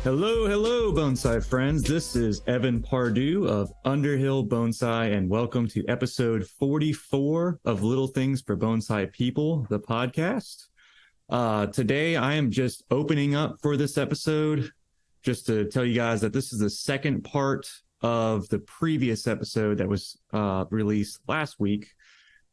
Hello, Bonsai friends. This is Evan Pardue of Underhill Bonsai, and welcome to episode 44 of Little Things for Bonsai People, the podcast. Today, I am just opening up for this episode, just to tell you guys that this is the second part of the previous episode that was released last week,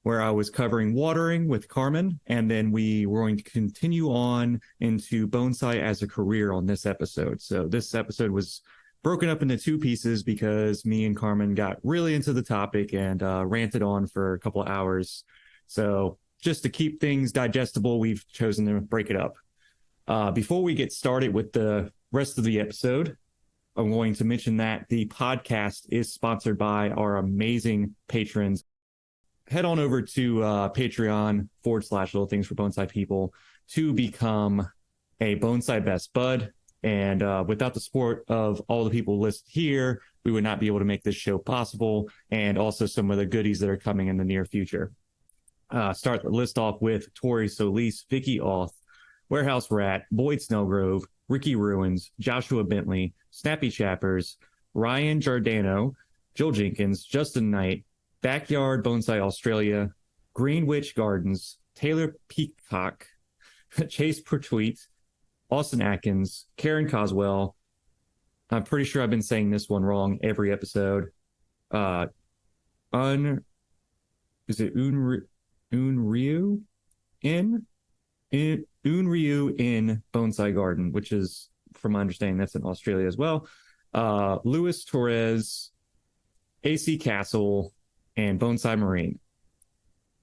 where I was covering watering with Carmen, and then we were going to continue on into bonsai as a career on this episode. So this episode was broken up into two pieces because me and Carmen got really into the topic and ranted on for a couple of hours. So just to keep things digestible, we've chosen to break it up. Before we get started with the rest of the episode, I'm going to mention that the podcast is sponsored by our amazing patrons. Head on over to Patreon/Little Things for Bonsai People to become a Bonsai Best Bud. And without the support of all the people listed here, we would not be able to make this show possible, and also some of the goodies that are coming in the near future. Start the list off with Tori Solis, Vicky Auth, Warehouse Rat, Boyd Snellgrove, Ricky Ruins, Joshua Bentley, Snappy Chappers, Ryan Giordano, Jill Jenkins, Justin Knight, Backyard Bonsai Australia, Greenwich Gardens, Taylor Peacock, Chase Pertweet, Austin Atkins, Karen Coswell. I'm pretty sure I've been saying this one wrong every episode. Is it Unryu in Bonsai Garden, which is, from my understanding, that's in Australia as well. Luis Torres, AC Castle, and Bonsai Marine.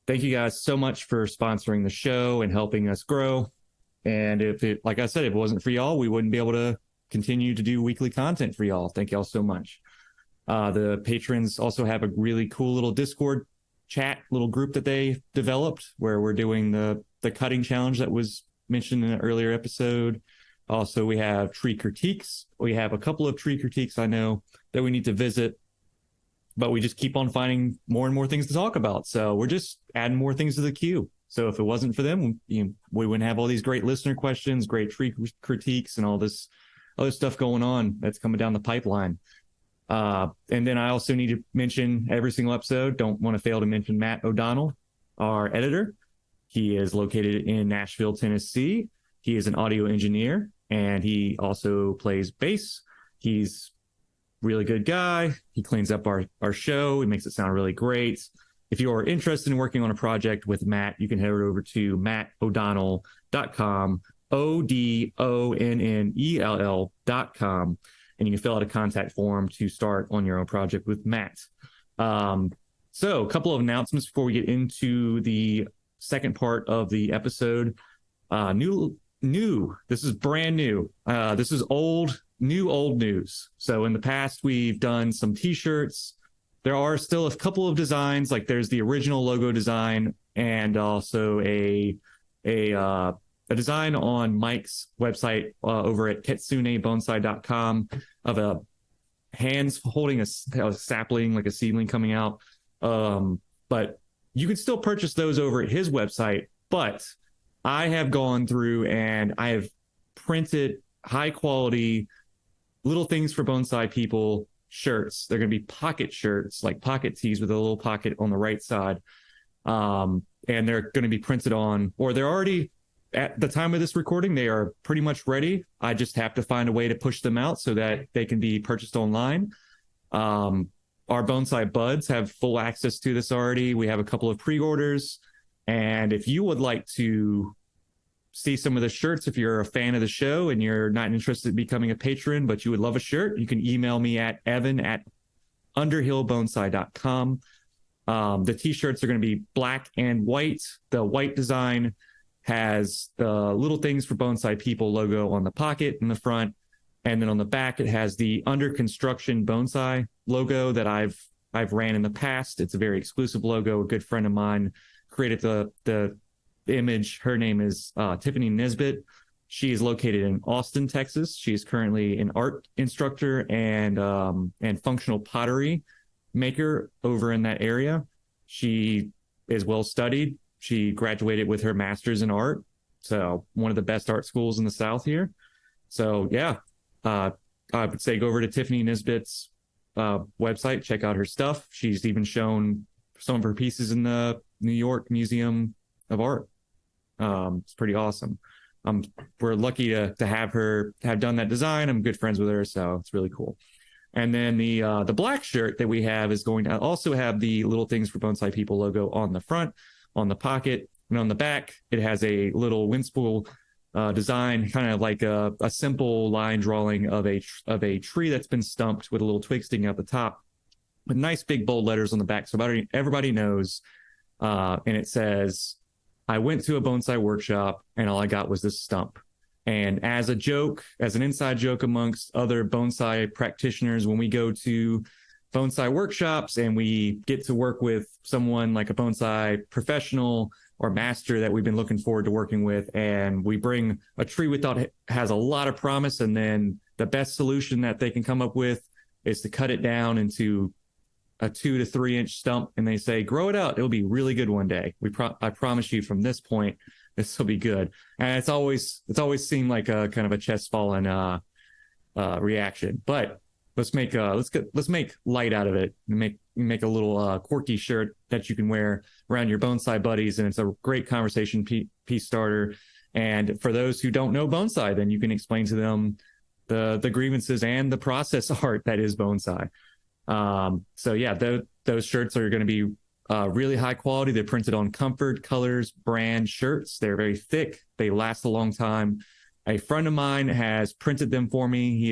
Thank you guys so much for sponsoring the show and helping us grow. And like I said, if it wasn't for y'all, we wouldn't be able to continue to do weekly content for y'all. Thank y'all so much. The patrons also have a really cool little Discord chat little group that they developed where we're doing the cutting challenge that was mentioned in an earlier episode. Also, we have tree critiques. We have a couple of tree critiques I know that we need to visit, but we just keep on finding more and more things to talk about. So we're just adding more things to the queue. So if it wasn't for them, we wouldn't have all these great listener questions, great tree critiques, and all this other stuff going on that's coming down the pipeline. And then I also need to mention every single episode, don't want to fail to mention Matt O'Donnell, our editor. He is located in Nashville, Tennessee. He is an audio engineer, and he also plays bass. He's really good guy. He cleans up our show. He makes it sound really great. If you are interested in working on a project with Matt, you can head over to mattodonnell.com, ODONNELL.com, and you can fill out a contact form to start on your own project with Matt. So a couple of announcements before we get into the second part of the episode. New. This is brand new. This is old news. So in the past, we've done some t-shirts. There are still a couple of designs, like there's the original logo design and also a design on Mike's website over at kitsunebonsai.com of a hands holding a sapling, like a seedling coming out. But you can still purchase those over at his website. But I have gone through and I have printed high quality Little Things for Bonsai People shirts. They're going to be pocket shirts, like pocket tees with a little pocket on the right side. And they're going to be printed on, or they're already, at the time of this recording, they are pretty much ready. I just have to find a way to push them out so that they can be purchased online. Our Bonsai Buds have full access to this already. We have a couple of pre-orders. And if you would like to see some of the shirts, if you're a fan of the show and you're not interested in becoming a patron, but you would love a shirt, you can email me at evan@underhillbonsai.com. The t-shirts are going to be black and white. The white design has the Little Things for Bonsai People logo on the pocket in the front. And then on the back, it has the Under Construction Bonsai logo that I've ran in the past. It's a very exclusive logo. A good friend of mine created the image. Her name is Tiffany Nesbitt. She is located in Austin, Texas. She is currently an art instructor and functional pottery maker over in that area. She is well studied. She graduated with her master's in art. So one of the best art schools in the South here. So yeah, I would say go over to Tiffany Nisbet's website, check out her stuff. She's even shown some of her pieces in the New York Museum of Art. It's pretty awesome. We're lucky to have done that design. I'm good friends with her, so it's really cool. And then the black shirt that we have is going to also have the Little Things for Bonsai People logo on the front, on the pocket, and on the back. It has a little windspool design, kind of like a simple line drawing of a tree that's been stumped with a little twig sticking out the top, with nice big bold letters on the back, so everybody knows. And it says, "I went to a bonsai workshop and all I got was this stump." And as a joke, as an inside joke amongst other bonsai practitioners, when we go to bonsai workshops and we get to work with someone like a bonsai professional or master that we've been looking forward to working with, and we bring a tree we thought has a lot of promise, and then the best solution that they can come up with is to cut it down into a 2 to 3 inch stump, and they say, "Grow it out. It'll be really good one day. I promise you from this point, this will be good." And it's always seemed like a kind of a chest falling reaction. But let's make light out of it and make a little quirky shirt that you can wear around your bonsai buddies, and it's a great conversation piece starter. And for those who don't know bonsai, then you can explain to them the grievances and the process art that is bonsai. So yeah, those shirts are going to be really high quality. They're printed on Comfort Colors brand shirts. They're very thick. They last a long time. A friend of mine has printed them for me. He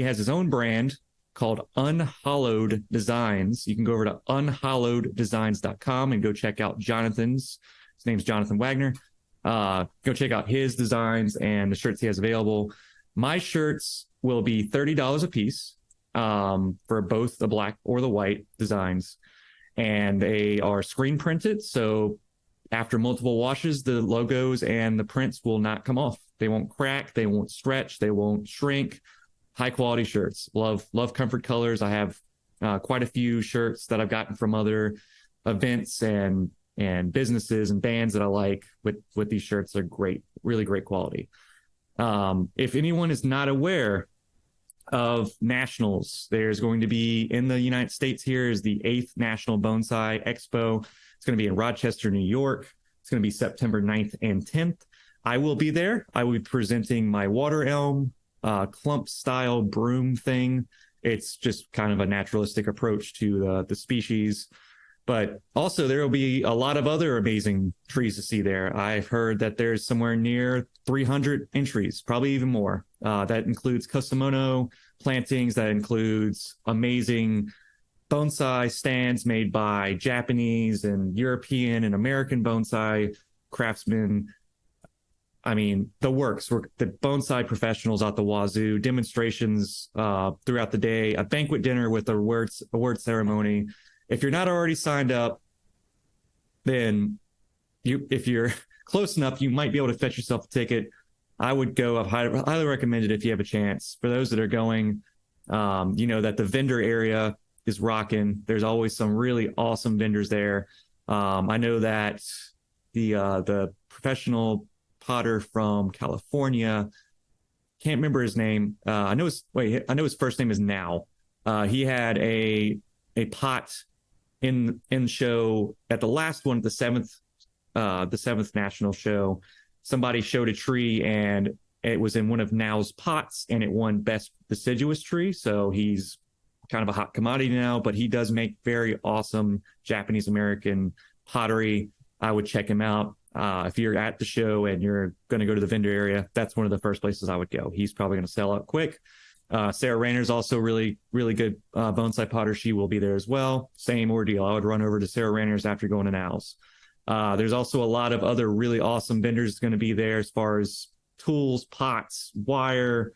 has his own brand called Unhollowed Designs. You can go over to unholloweddesigns.com and go check out Jonathan's. His name's Jonathan Wagner. Go check out his designs and the shirts he has available. My shirts will be $30 a piece for both the black or the white designs. And they are screen printed. So after multiple washes, the logos and the prints will not come off. They won't crack. They won't stretch. They won't shrink. High quality shirts. Love Comfort Colors. I have quite a few shirts that I've gotten from other events and businesses and bands that I like with these shirts. Are great, really great quality. If anyone is not aware of nationals, there's going to be in the United States here is the 8th National Bonsai Expo. It's going to be in Rochester, New York. It's going to be September 9th and 10th. I will be there. I will be presenting my water elm clump style broom thing. It's just kind of a naturalistic approach to the species. But also there will be a lot of other amazing trees to see there. I've heard that there's somewhere near 300 entries, probably even more. That includes Kusamono plantings. That includes amazing bonsai stands made by Japanese and European and American bonsai craftsmen. I mean, the works, the bonsai professionals out the wazoo, demonstrations throughout the day, a banquet dinner with a award ceremony. If you're not already signed up, then if you're close enough, you might be able to fetch yourself a ticket. I would go. I've highly recommend it if you have a chance. For those that are going, that the vendor area is rocking. There's always some really awesome vendors there. I know that the professional potter from California, can't remember his name. I know his first name is Now. He had a pot in show at the last one, the seventh national show. Somebody showed a tree and it was in one of Now's pots and it won best deciduous tree. So he's kind of a hot commodity now, but he does make very awesome Japanese American pottery. I would check him out. If you're at the show and you're going to go to the vendor area, that's one of the first places I would go. He's probably going to sell out quick. Sarah Rayner's also really, really good bonsai potter. She will be there as well. Same ordeal. I would run over to Sarah Rayner's after going to Now's. There's also a lot of other really awesome vendors going to be there as far as tools, pots, wire,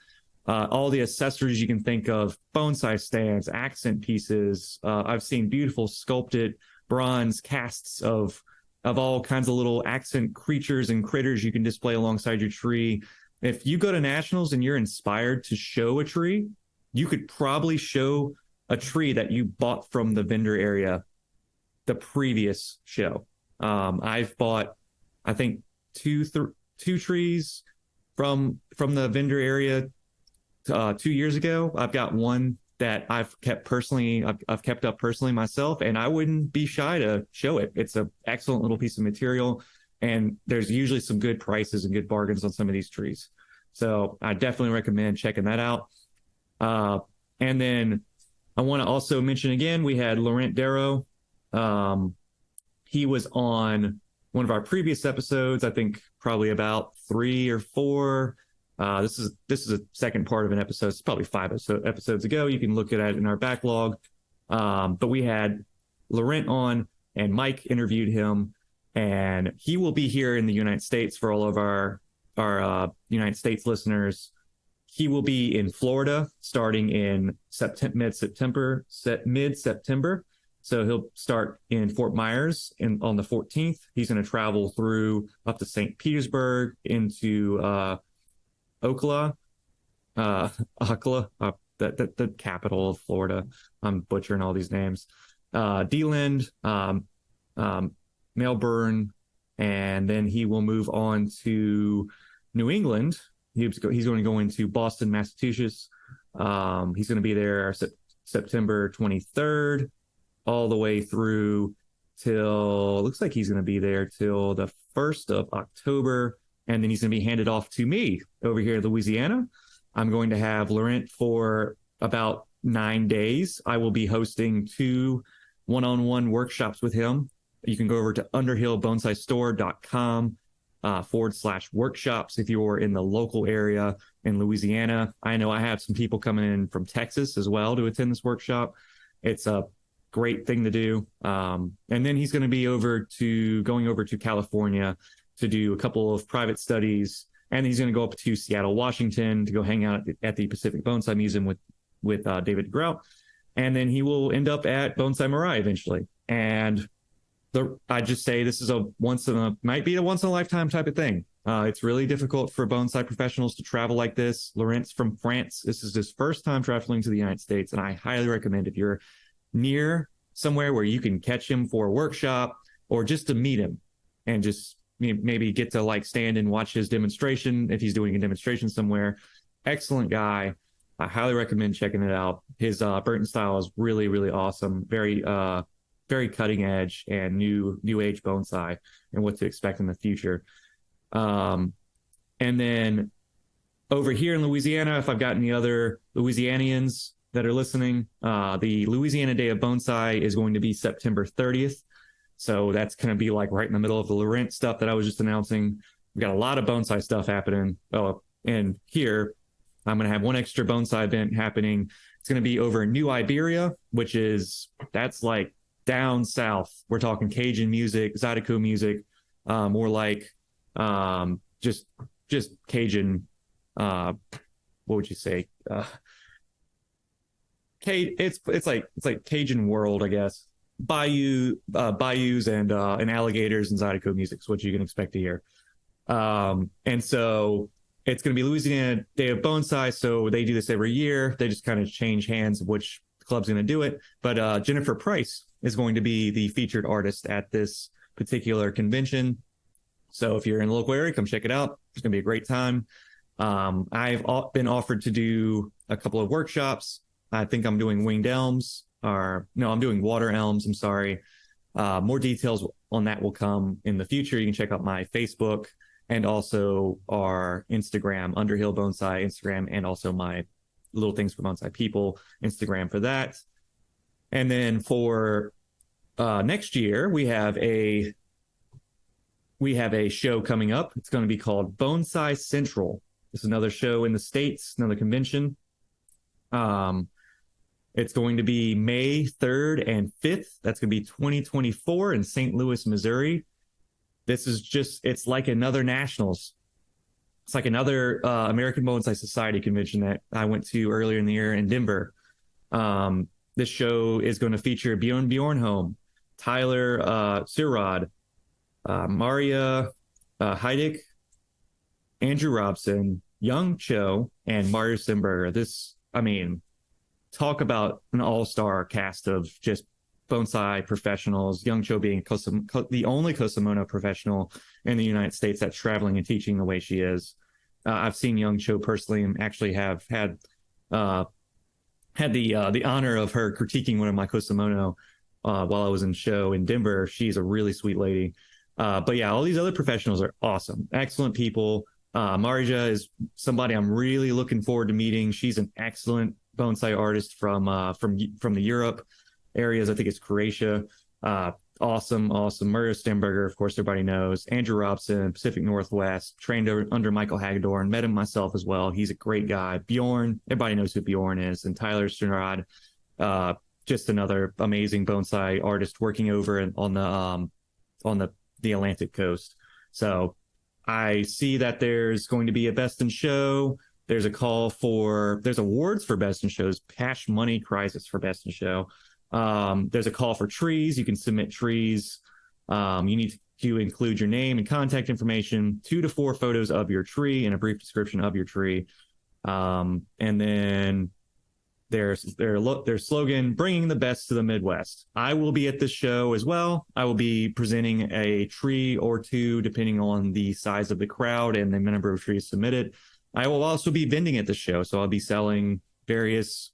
all the accessories you can think of, bonsai stands, accent pieces. I've seen beautiful sculpted bronze casts of all kinds of little accent creatures and critters you can display alongside your tree. If you go to nationals and you're inspired to show a tree, you could probably show a tree that you bought from the vendor area the previous show. I've bought, I think, two trees from the vendor area 2 years ago. I've got one that I've kept personally. I've kept up personally myself, and I wouldn't be shy to show it. It's an excellent little piece of material, and there's usually some good prices and good bargains on some of these trees. So I definitely recommend checking that out. And then I want to also mention again, we had Laurent Darrow. He was on one of our previous episodes, I think probably about 3 or 4. This is a second part of an episode. It's probably 5 episodes ago. You can look at it in our backlog. But we had Laurent on, and Mike interviewed him, and he will be here in the United States for all of our United States listeners. He will be in Florida starting in mid-September. So he'll start in Fort Myers on the 14th. He's going to travel through up to St. Petersburg into Ocala, the capital of Florida. I'm butchering all these names. DeLand, Melbourne, and then he will move on to New England. He's going to go into Boston, Massachusetts. He's going to be there September 23rd, all the way through till, looks like he's going to be there till the 1st of October. And then he's going to be handed off to me over here in Louisiana. I'm going to have Laurent for about 9 days. I will be hosting 2 one-on-one workshops with him. You can go over to underhillbonsaistore.com /workshops if you're in the local area in Louisiana. I know I have some people coming in from Texas as well to attend this workshop. It's a great thing to do. And then he's going to be going over to California to do a couple of private studies. And he's going to go up to Seattle, Washington to go hang out at the Pacific Bonsai Museum with David Grout. And then he will end up at Bonsai Mirai eventually. And I just say this is might be a once in a lifetime type of thing. It's really difficult for bonsai professionals to travel like this. Laurent's from France. This is his first time traveling to the United States. And I highly recommend, if you're near somewhere where you can catch him for a workshop or just to meet him and just maybe get to stand and watch his demonstration if he's doing a demonstration somewhere. Excellent guy. I highly recommend checking it out. His Burton style is really, really awesome. Very cutting edge and new age bonsai and what to expect in the future. And then over here in Louisiana, if I've got any other Louisianians that are listening, the Louisiana Day of Bonsai is going to be September 30th. So that's going to be right in the middle of the Laurent stuff that I was just announcing. We've got a lot of bonsai stuff happening. Oh, and here I'm going to have one extra bonsai event happening. It's going to be over in New Iberia, that's down south. We're talking Cajun music, Zydeco music, more like just Cajun. What would you say? It's like Cajun world, I guess. Bayous and alligators and Zydeco music is what you can expect to hear. And so it's going to be Louisiana Day of Bonsai. So they do this every year. They just kind of change hands of which club's going to do it. But Jennifer Price is going to be the featured artist at this particular convention. So if you're in the local area, come check it out. It's going to be a great time. I've been offered to do a couple of workshops. I think I'm doing winged elms, I'm doing water elms. I'm sorry. More details on that will come in the future. You can check out my Facebook and also our Instagram, Underhill Bonsai Instagram, and also my Little Things for Bonsai People Instagram for that. And then for next year, we have a show coming up. It's going to be called Bonsai Central. It's another show in the States, another convention. It's going to be May 3rd and 5th. That's going to be 2024 in St. Louis, Missouri. This is it's like another Nationals. It's like another American Bonsai Society convention that I went to earlier in the year in Denver. This show is going to feature Bjorn Bjornholm, Tyler Sirrod, Maria Heidick, Andrew Robson, Young Cho, and Mario Simberger. Talk about an all-star cast of just bonsai professionals. Young Cho being the only Kosamono professional in the United States that's traveling and teaching the way she is. I've seen Young Cho personally and actually have had had the honor of her critiquing one of my Kosamono while I was in show in Denver. She's a really sweet lady. But yeah, all these other professionals are awesome, excellent people. Marija is somebody I'm really looking forward to meeting. She's an excellent bonsai artist from the Europe areas. I think it's Croatia. Awesome. Mario Stemberger, of course, everybody knows. Andrew Robson, Pacific Northwest, trained under Michael Hagedorn, met him myself as well. He's a great guy. Bjorn, everybody knows who Bjorn is, and Tyler Sternrod, just another amazing bonsai artist working over on the Atlantic coast. So I see that there's going to be a best in show. There's awards for best in shows, cash money prizes for best in show. There's a call for trees. You can submit trees. You need to include your name and contact information, 2 to 4 photos of your tree and a brief description of your tree. And then their slogan, bringing the best to the Midwest. I will be at this show as well. I will be presenting a tree or two, depending on the size of the crowd and the number of trees submitted. I will also be vending at the show. So I'll be selling various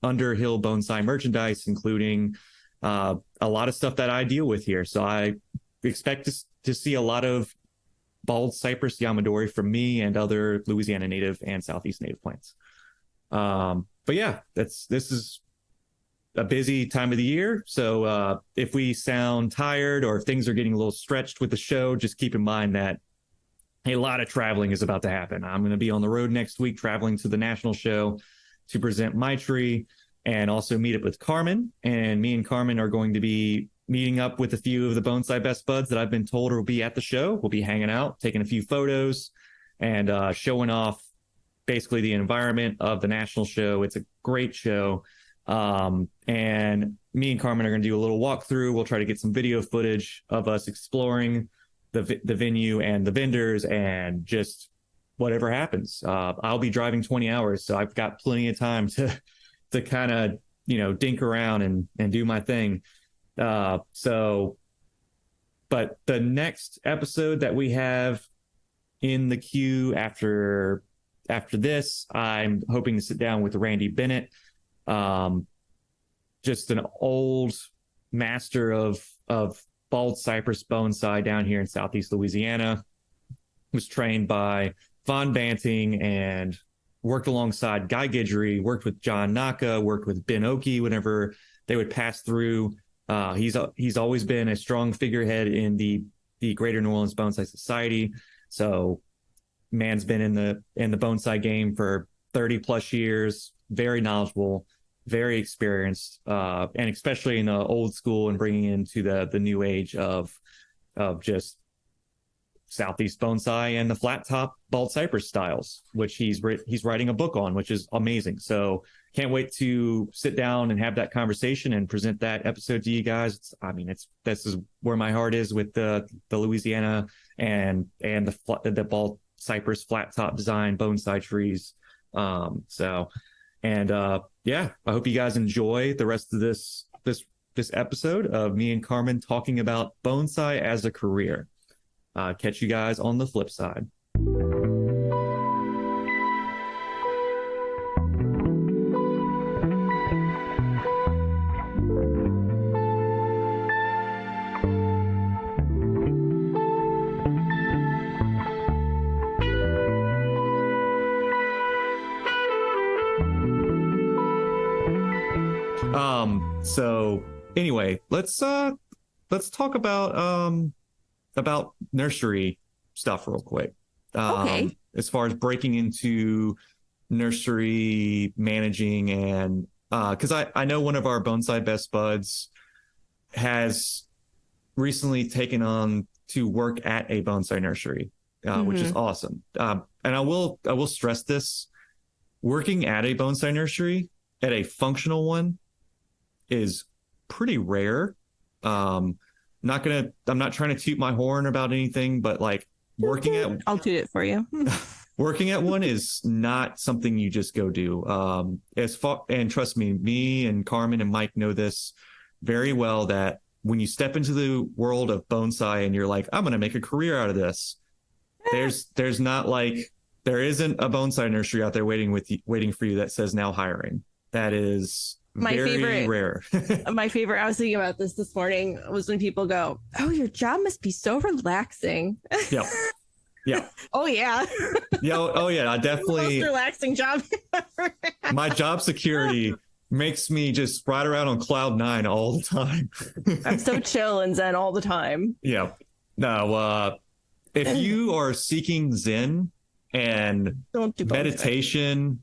Underhill bonsai merchandise, including a lot of stuff that I deal with here. So I expect to see a lot of bald cypress yamadori from me and other Louisiana native and Southeast native plants. But yeah, this is a busy time of the year. So if we sound tired or if things are getting a little stretched with the show, just keep in mind that a lot of traveling is about to happen. I'm going to be on the road next week, traveling to the national show to present my tree and also meet up with Carmen. And me and Carmen are going to be meeting up with a few of the bonsai best buds that I've been told will be at the show. We'll be hanging out, taking a few photos, and showing off basically the environment of the national show. It's a great show. And me and Carmen are going to do a little walkthrough. We'll try to get some video footage of us exploring the venue and the vendors and just whatever happens. I'll be driving 20 hours, so I've got plenty of time to kind of, dink around and do my thing. But the next episode that we have in the queue after this, I'm hoping to sit down with Randy Bennett, just an old master of bald cypress bonsai down here in Southeast Louisiana. Was trained by Von Banting and worked alongside Guy Guidry, worked with John Naka, worked with Ben Oki whenever they would pass through. He's always been a strong figurehead in the Greater New Orleans Bonsai Society. So man's been in the bonsai game for 30 plus years, very knowledgeable, very experienced, and especially in the old school and bringing into the new age of just Southeast bonsai and the flat top bald cypress styles, which he's writing a book on, which is amazing. So can't wait to sit down and have that conversation and present that episode to you guys. This is where my heart is with the Louisiana and the bald cypress flat top design bonsai trees. I hope you guys enjoy the rest of this episode of me and Carmen talking about bonsai as a career. Catch you guys on the flip side. So anyway, let's talk about nursery stuff real quick. Okay. As far as breaking into nursery managing and because I know one of our bonsai best buds has recently taken on to work at a bonsai nursery, which is awesome. And I will stress this: working at a bonsai nursery, at a functional one, is pretty rare. I'm not trying to toot my horn about anything, but like I'll toot it for you. Working at one is not something you just go do. And trust me and Carmen and Mike know this very well, that when you step into the world of bonsai and you're like, I'm going to make a career out of this, there's not like there isn't a bonsai nursery out there waiting for you that says now hiring. That is very rare. My favorite, I was thinking about this morning, was when people go, "Oh, your job must be so relaxing." Yeah. Yeah. Oh yeah. Yeah. I definitely. Most relaxing job ever. My job security makes me just ride around on cloud nine all the time. I'm so chill and zen all the time. Yeah. No, if you are seeking zen and don't do meditation,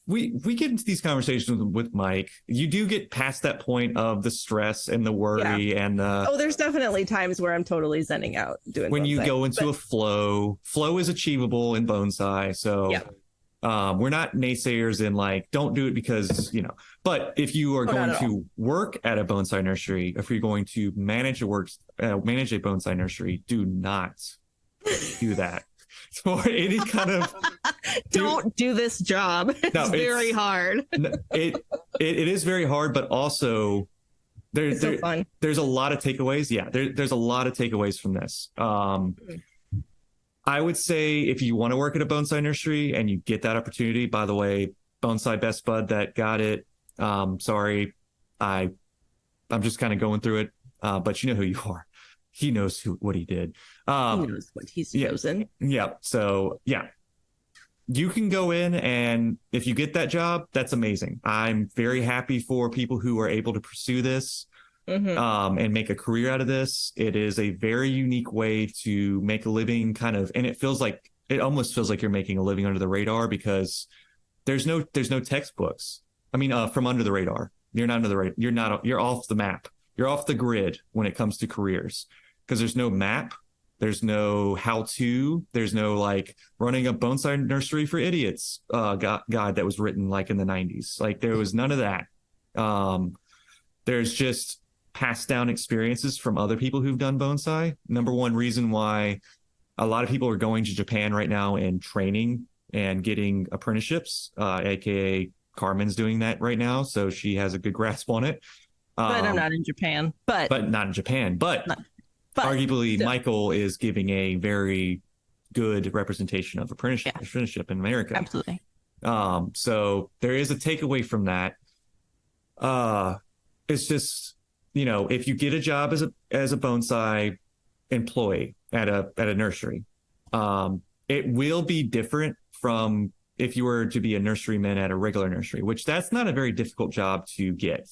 we get into these conversations with Mike. You do get past that point of the stress and the worry and there's definitely times where I'm totally zenning out doing when bonsai, you go into a flow is achievable in bonsai. So we're not naysayers in like, don't do it because, but if you are going to work at a bonsai nursery, if you're going to manage a bonsai nursery, do not do that. For any kind of don't do this job. It's very hard. It is very hard, but also there's a lot of takeaways. Yeah, there's a lot of takeaways from this. I would say if you want to work at a bonsai nursery and you get that opportunity, by the way, bonsai best bud that got it. Sorry, I'm just kind of going through it, but you know who you are. He knows what he did. He knows what he's chosen. Yeah. So you can go in, and if you get that job, that's amazing. I'm very happy for people who are able to pursue this and make a career out of this. It is a very unique way to make a living, and it almost feels like you're making a living under the radar because there's no textbooks. I mean, from under the radar, you're not under the radar. You're off the map. You're off the grid when it comes to careers. Because there's no map, there's no how-to, there's no like running a bonsai nursery for idiots guide that was written like in the 90s. Like there was none of that. There's just passed down experiences from other people who've done bonsai. Number one reason why a lot of people are going to Japan right now and training and getting apprenticeships, aka Carmen's doing that right now, so she has a good grasp on it. But I'm not in Japan. But not in Japan. But arguably, still. Michael is giving a very good representation of apprenticeship in America. Absolutely. So there is a takeaway from that. It's just, if you get a job as a bonsai employee at a nursery, it will be different from if you were to be a nurseryman at a regular nursery, which that's not a very difficult job to get.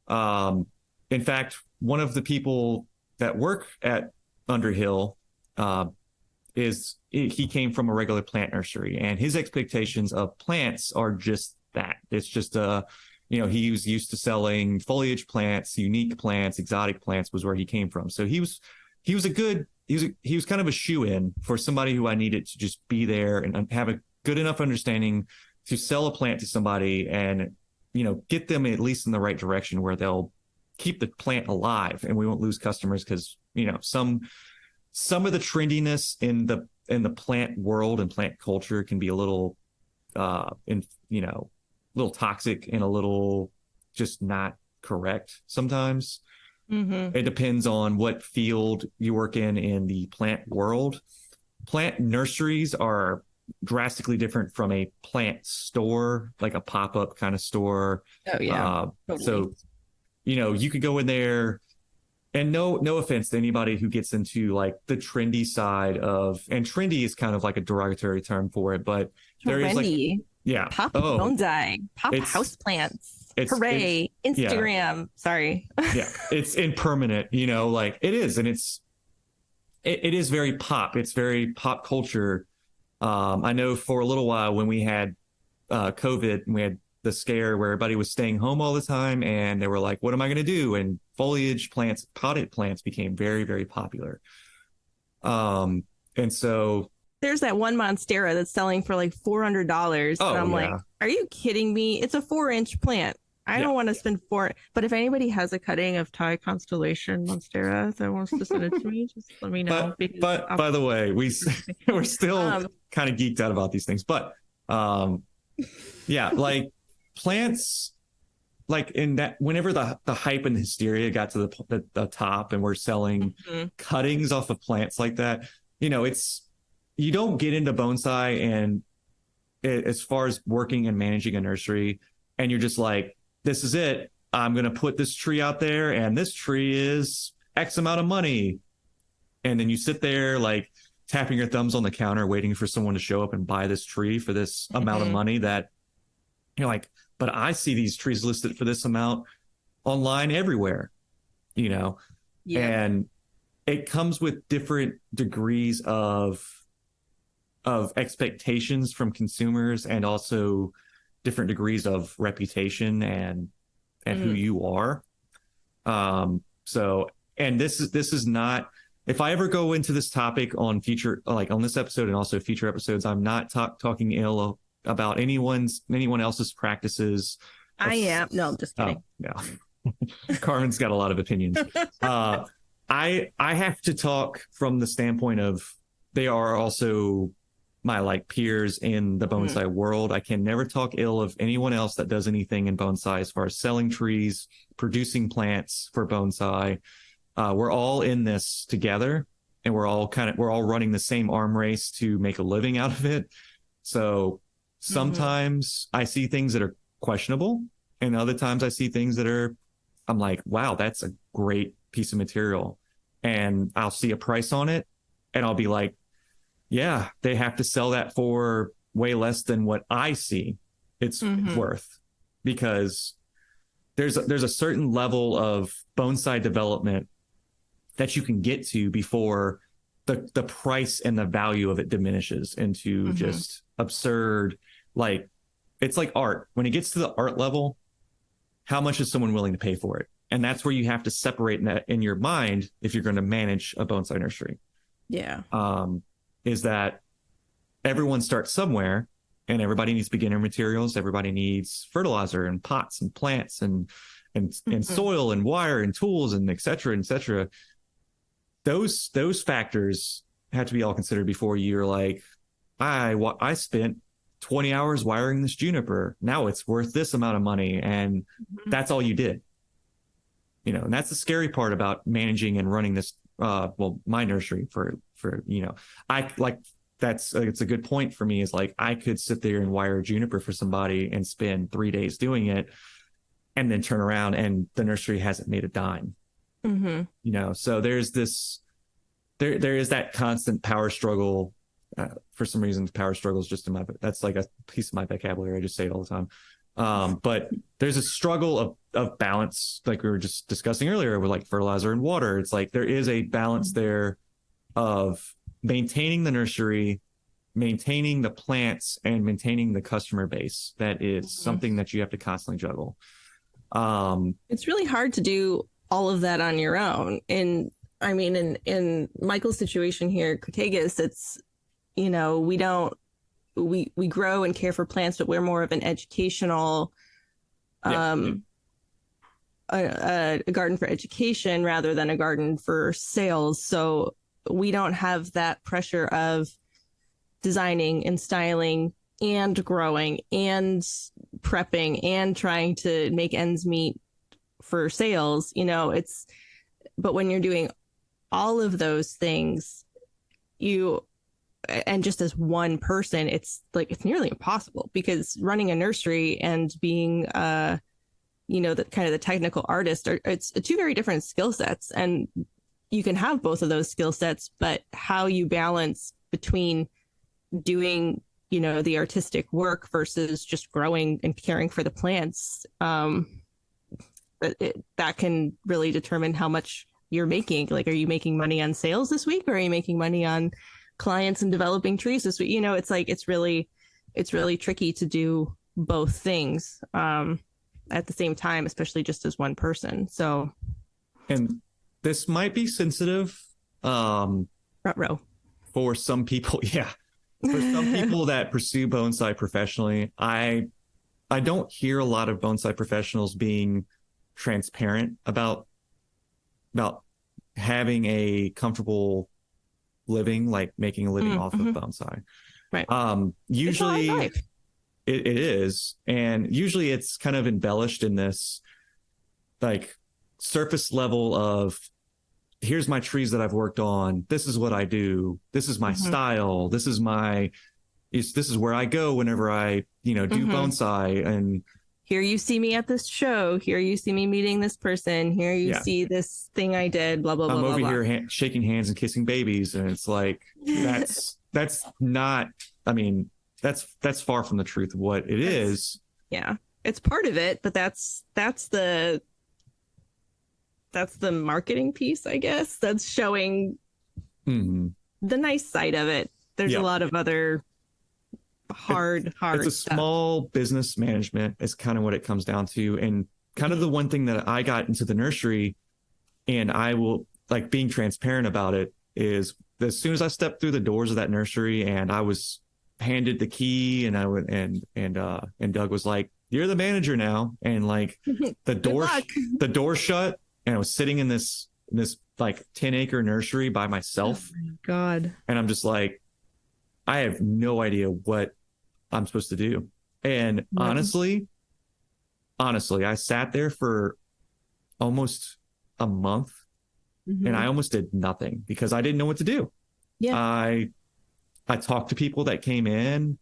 In fact, one of the people that work at Underhill he came from a regular plant nursery, and his expectations of plants are just that. It's just he was used to selling foliage plants, unique plants, exotic plants was where he came from. So he was kind of a shoe-in for somebody who I needed to just be there and have a good enough understanding to sell a plant to somebody and get them at least in the right direction where they'll keep the plant alive and we won't lose customers because some of the trendiness in the plant world and plant culture can be a little little toxic and a little just not correct sometimes. It depends on what field you work in the plant world. Plant nurseries are drastically different from a plant store, like a pop-up kind of store. Oh yeah. Totally. So you could go in there, and no offense to anybody who gets into like the trendy side and trendy is kind of like a derogatory term for it, but there is like pop bonsai, pop houseplants, hooray, Instagram. Sorry. It's impermanent, like it is, and it is very pop. It's very pop culture. I know for a little while when we had COVID and we had the scare where everybody was staying home all the time and they were like, what am I going to do? And foliage plants, potted plants became very, very popular. And so there's that one Monstera that's selling for like $400. And I'm like, are you kidding me? It's a 4-inch plant. I don't want to spend but if anybody has a cutting of Thai Constellation Monstera that wants to send it to me, just let me know. But by the way, we're still kind of geeked out about these things. But like plants, like in that, whenever the hype and hysteria got to the top and we're selling cuttings off of plants like that, you don't get into bonsai and as far as working and managing a nursery, and you're just like, this is it. I'm going to put this tree out there, and this tree is X amount of money. And then you sit there like tapping your thumbs on the counter, waiting for someone to show up and buy this tree for this amount of money that you're like, but I see these trees listed for this amount online everywhere, you know? Yeah. And it comes with different degrees of expectations from consumers, and also different degrees of reputation and who you are. So, and this is not, if I ever go into this topic on future, like on this episode and also future episodes, I'm not talking ill about anyone else's practices. I am. No, I'm just kidding. No. Carmen's got a lot of opinions. I have to talk from the standpoint of, they are also my like peers in the bonsai world. I can never talk ill of anyone else that does anything in bonsai as far as selling trees, producing plants for bonsai. We're all in this together, and we're all running the same arm race to make a living out of it. So sometimes I see things that are questionable, and other times I see things that I'm like, wow, that's a great piece of material. And I'll see a price on it, and I'll be like, yeah, they have to sell that for way less than what I see it's worth, because there's a certain level of bonsai development that you can get to before the price and the value of it diminishes into just absurd. Like, it's like art. When it gets to the art level, how much is someone willing to pay for it? And that's where you have to separate that in your mind if you're going to manage a bonsai nursery. Yeah. Is that everyone starts somewhere, and everybody needs beginner materials. Everybody needs fertilizer and pots and plants and soil and wire and tools and et cetera, et cetera. Those factors have to be all considered before you're like, I spent 20 hours wiring this juniper. Now it's worth this amount of money. And that's all you did. You know, and that's the scary part about managing and running this, my nursery for, you know, it's a good point for me, is like, I could sit there and wire a juniper for somebody and spend 3 days doing it, and then turn around and the nursery hasn't made a dime. You know, so there's this, there is that constant power struggle. For some reason, power struggle is just that's like a piece of my vocabulary. I just say it all the time. But there's a struggle of balance, like we were just discussing earlier, with like fertilizer and water. It's like there is a balance there of maintaining the nursery, maintaining the plants, and maintaining the customer base. That is something that you have to constantly juggle. It's really hard to do all of that on your own. And I mean, in Michael's situation here, Crataegus, it's, you know, we grow and care for plants, but we're more of an educational, a garden for education rather than a garden for sales. So we don't have that pressure of designing and styling and growing and prepping and trying to make ends meet for sales. You know, but when you're doing all of those things, and just as one person, it's nearly impossible, because running a nursery and being, you know, the kind of the technical artist, it's two very different skill sets. And you can have both of those skill sets, but how you balance between doing, you know, the artistic work versus just growing and caring for the plants, that can really determine how much you're making. Like, are you making money on sales this week, or are you making money on clients and developing trees this week? You know, it's like, it's really tricky to do both things at the same time, especially just as one person. So, and this might be sensitive for some people. Yeah. For some people that pursue bonsai professionally, I don't hear a lot of bonsai professionals being transparent about having a comfortable living, like making a living off of bonsai. Right. Usually it is. And usually it's kind of embellished in this like surface level of, here's my trees that I've worked on. This is what I do. This is my style. This is where I go whenever I, do bonsai. And here you see me at this show. Here you see me meeting this person. Here you see this thing I did, blah, blah, blah, blah. I'm over here shaking hands and kissing babies. And it's like, that's not, I mean, that's far from the truth of what it is. Yeah. It's part of it, but that's the marketing piece, I guess. That's showing the nice side of it. There's a lot of other hard it's a stuff. Small business management is kind of what it comes down to. And kind of the one thing that I got into the nursery, and I will, like, being transparent about it, is as soon as I stepped through the doors of that nursery and I was handed the key, and I went and Doug was like, "You're the manager now," and like the door shut, and I was sitting in this like 10-acre nursery by myself. Oh my God. And I'm just like, I have no idea what I'm supposed to do. And honestly, I sat there for almost a month and I almost did nothing because I didn't know what to do. Yeah. I talked to people that came in.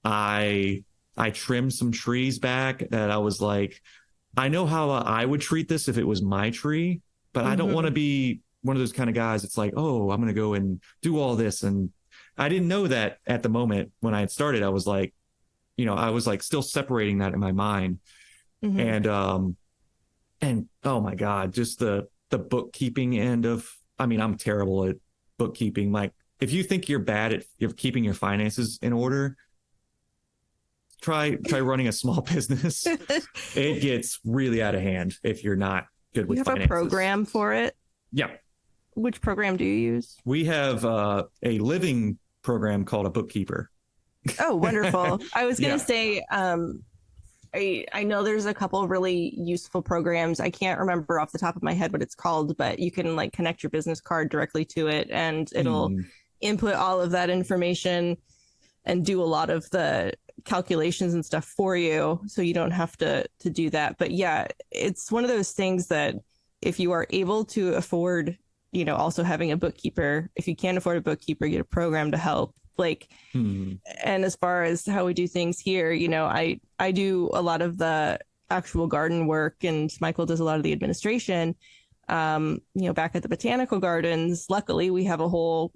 I trimmed some trees back that I was like, I know how I would treat this if it was my tree, but I don't want to be one of those kind of guys. It's like, oh, I'm going to go and do all this. And I didn't know that at the moment when I had started. I was like, I was like still separating that in my mind. And oh my God, just the bookkeeping end of, I mean, I'm terrible at bookkeeping. Like, if you think you're bad at keeping your finances in order, try running a small business. It gets really out of hand if you're not good with finances. You have a program for it? Yeah. Which program do you use? We have a living program called a bookkeeper. Oh, wonderful. I was going to say, I know there's a couple of really useful programs. I can't remember off the top of my head what it's called, but you can like connect your business card directly to it and it'll input all of that information and do a lot of the calculations and stuff for you. So you don't have to do that. But yeah, it's one of those things that if you are able to afford, also having a bookkeeper, if you can't afford a bookkeeper, get a program to help. Like, and as far as how we do things here, I do a lot of the actual garden work and Michael does a lot of the administration. Back at the botanical gardens, luckily we have a whole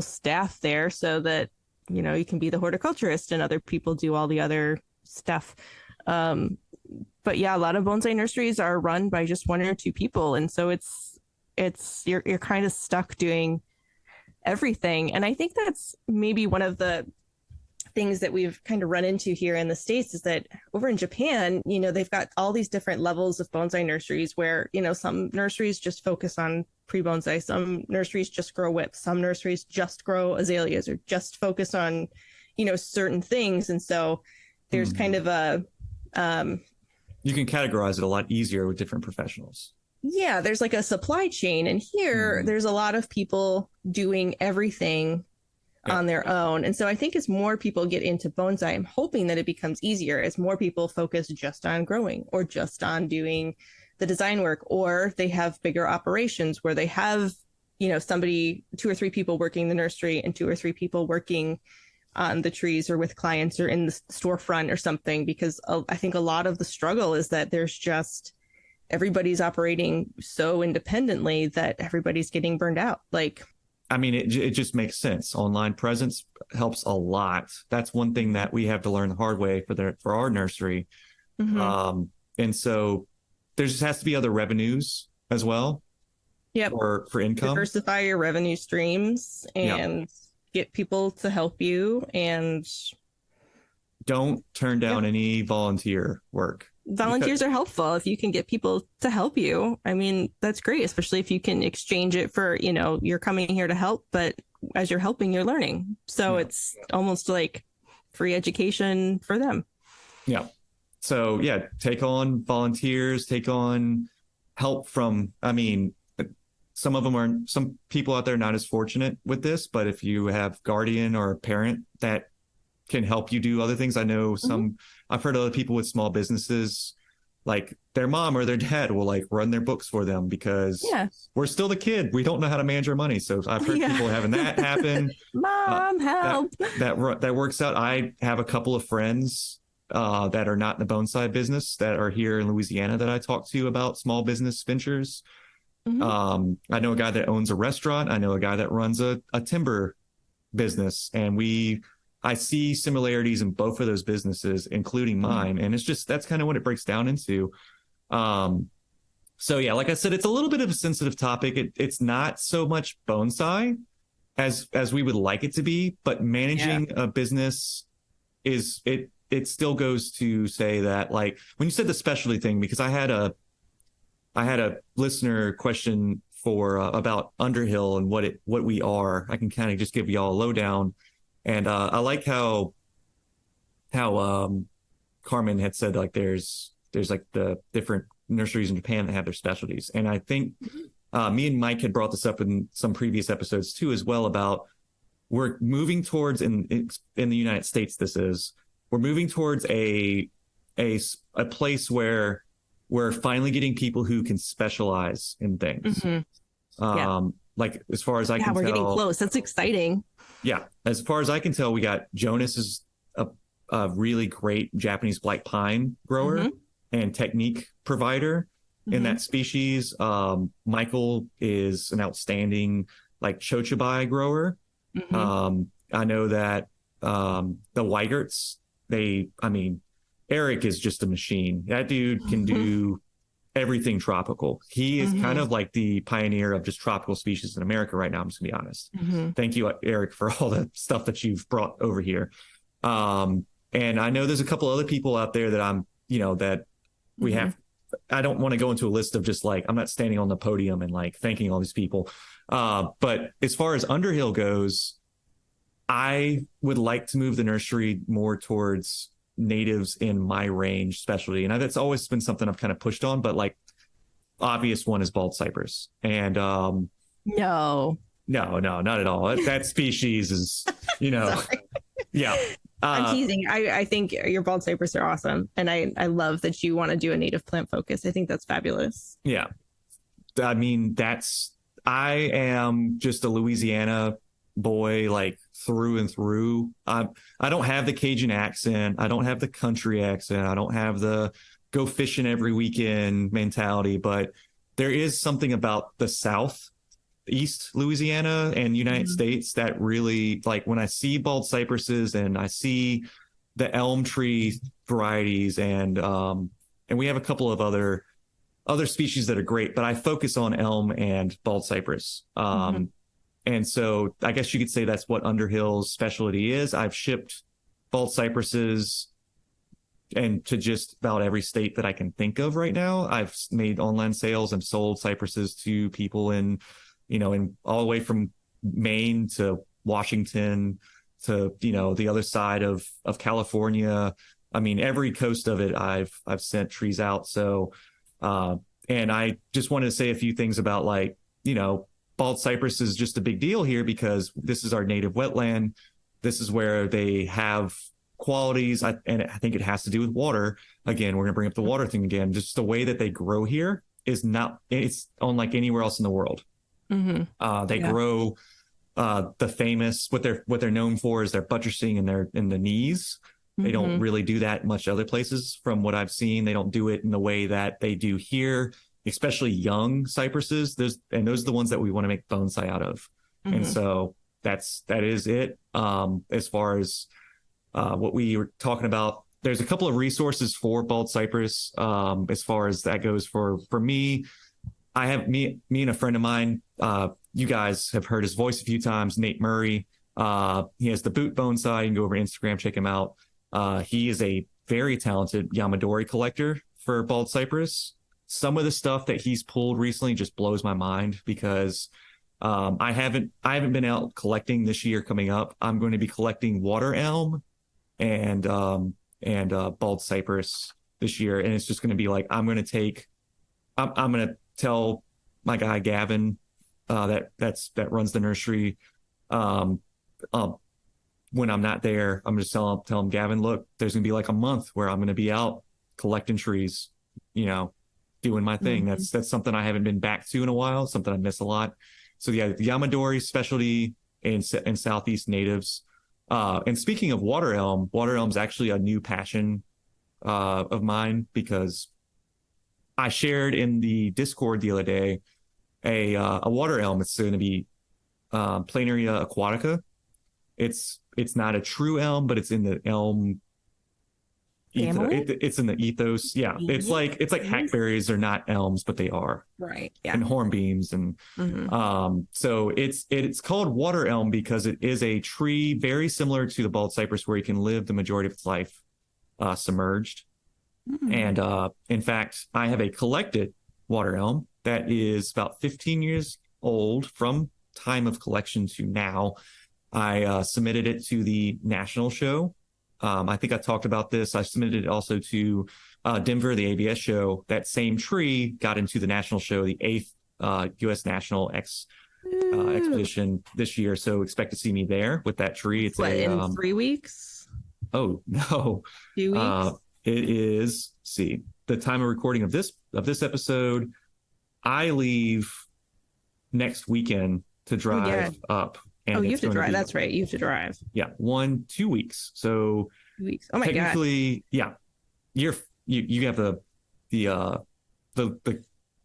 staff there so that, you can be the horticulturist and other people do all the other stuff. But yeah, a lot of bonsai nurseries are run by just one or two people. And so you're kind of stuck doing everything. And I think that's maybe one of the things that we've kind of run into here in the States is that over in Japan, they've got all these different levels of bonsai nurseries where, some nurseries just focus on pre-bonsai, some nurseries just grow whips, some nurseries just grow azaleas or just focus on, certain things. And so there's kind of a... you can categorize it a lot easier with different professionals. Yeah, there's like a supply chain. And here there's a lot of people doing everything on their own. And so I think as more people get into bonsai, I'm hoping that it becomes easier as more people focus just on growing or just on doing the design work, or they have bigger operations where they have, somebody, 2 or 3 people working the nursery and 2 or 3 people working on the trees or with clients or in the storefront or something. Because I think a lot of the struggle is that there's just everybody's operating so independently that everybody's getting burned out. Like, I mean, it just makes sense. Online presence helps a lot. That's one thing that we have to learn the hard way for our nursery. And so there just has to be other revenues as well. Yep. For income. Diversify your revenue streams and get people to help you, and don't turn down any volunteer work. Volunteers are helpful if you can get people to help you. I mean, that's great, especially if you can exchange it for, you're coming here to help, but as you're helping, you're learning. So it's almost like free education for them. Yeah. So take on volunteers, take on help from, some people out there not as fortunate with this, but if you have guardian or a parent that can help you do other things. I know I've heard other people with small businesses like their mom or their dad will like run their books for them because we're still the kid. We don't know how to manage our money. So I've heard people having that happen. Mom, help. That works out. I have a couple of friends that are not in the bonsai business that are here in Louisiana that I talk to about small business ventures. I know a guy that owns a restaurant. I know a guy that runs a timber business, and I see similarities in both of those businesses, including mine. And that's kind of what it breaks down into. So yeah, like I said, it's a little bit of a sensitive topic. It's not so much bonsai as we would like it to be, but managing a business it still goes to say that, like when you said the specialty thing, because I had a listener question for about Underhill and what we are. I can kind of just give y'all a lowdown. And I like how Carmen had said, like there's like the different nurseries in Japan that have their specialties. And I think me and Mike had brought this up in some previous episodes too, as well, about we're moving towards in the United States. We're moving towards a place where we're finally getting people who can specialize in things. Like as far as I can tell, we're getting close. That's exciting. Yeah. As far as I can tell, we got Jonas is a really great Japanese black pine grower and technique provider in that species. Michael is an outstanding like chochibai grower. I know that the Weigerts, Eric is just a machine. That dude can do everything tropical. He is kind of like the pioneer of just tropical species in America right now. I'm just gonna be honest. Thank you, Eric, for all the stuff that you've brought over here. And I know there's a couple other people out there that that we have. I don't want to go into a list of just like, I'm not standing on the podium and like thanking all these people. But as far as Underhill goes, I would like to move the nursery more towards natives in my range specialty. And that's always been something I've kind of pushed on, but like obvious one is bald cypress. And no, not at all. That species is, yeah. I'm teasing. I think your bald cypress are awesome. And I love that you want to do a native plant focus. I think that's fabulous. Yeah. I mean, I am just a Louisiana boy, like through and through. I don't have the Cajun accent. I don't have the country accent. I don't have the go fishing every weekend mentality, but there is something about the South East Louisiana and United States that really, like when I see bald cypresses and I see the elm tree varieties and we have a couple of other species that are great, but I focus on elm and bald cypress. And so I guess you could say that's what Underhill's specialty is. I've shipped bald cypresses and to just about every state that I can think of right now. I've made online sales and sold cypresses to people in all the way from Maine to Washington to, the other side of California. I mean, every coast of it, I've sent trees out. So, and I just wanted to say a few things about bald cypress is just a big deal here because this is our native wetland. This is where they have qualities. And I think it has to do with water. Again, we're going to bring up the water thing again. Just the way that they grow here it's unlike anywhere else in the world. They grow the famous, what they're known for is their buttressing in the knees. They don't really do that much other places from what I've seen. They don't do it in the way that they do here, especially young cypresses. Those are the ones that we want to make bonsai out of. And so that is it. As far as what we were talking about, there's a couple of resources for bald cypress. As far as that goes for me, I have me and a friend of mine, you guys have heard his voice a few times, Nate Murray. He has the Boot Bonsai. You can go over Instagram, check him out. He is a very talented Yamadori collector for bald cypress. Some of the stuff that he's pulled recently just blows my mind because I haven't been out collecting this year coming up. I'm going to be collecting water elm and bald cypress this year, and it's just going to be like I'm going to tell my guy Gavin that runs the nursery. When I'm not there, I'm just tell him, Gavin, look, there's going to be like a month where I'm going to be out collecting trees. doing my thing. Mm-hmm. That's something I haven't been back to in a while, something I miss a lot. So yeah, the Yamadori specialty and Southeast natives. And speaking of water elm's actually a new passion of mine, because I shared in the Discord the other day a water elm. It's going to be Planaria aquatica. It's not a true elm, but it's in the elm it's in the ethos. Yeah, it's like hackberries are not elms, but they are. Right. Yeah. And hornbeams and so it's called water elm because it is a tree very similar to the bald cypress, where you can live the majority of its life submerged. And in fact, I have a collected water elm that is about 15 years old from time of collection to now. I submitted it to the national show. I think I talked about this. I submitted it also to Denver, the ABS show. That same tree got into the national show, the 8th U.S. National Expedition this year. So expect to see me there with that tree. It's in 3 weeks? Oh, no. 2 weeks? It is, see, the time of recording of this episode, I leave next weekend to drive up. And you have to drive. That's right. You have to drive. Yeah, 2 weeks. So 2 weeks. Oh my god. Technically, yeah, you have the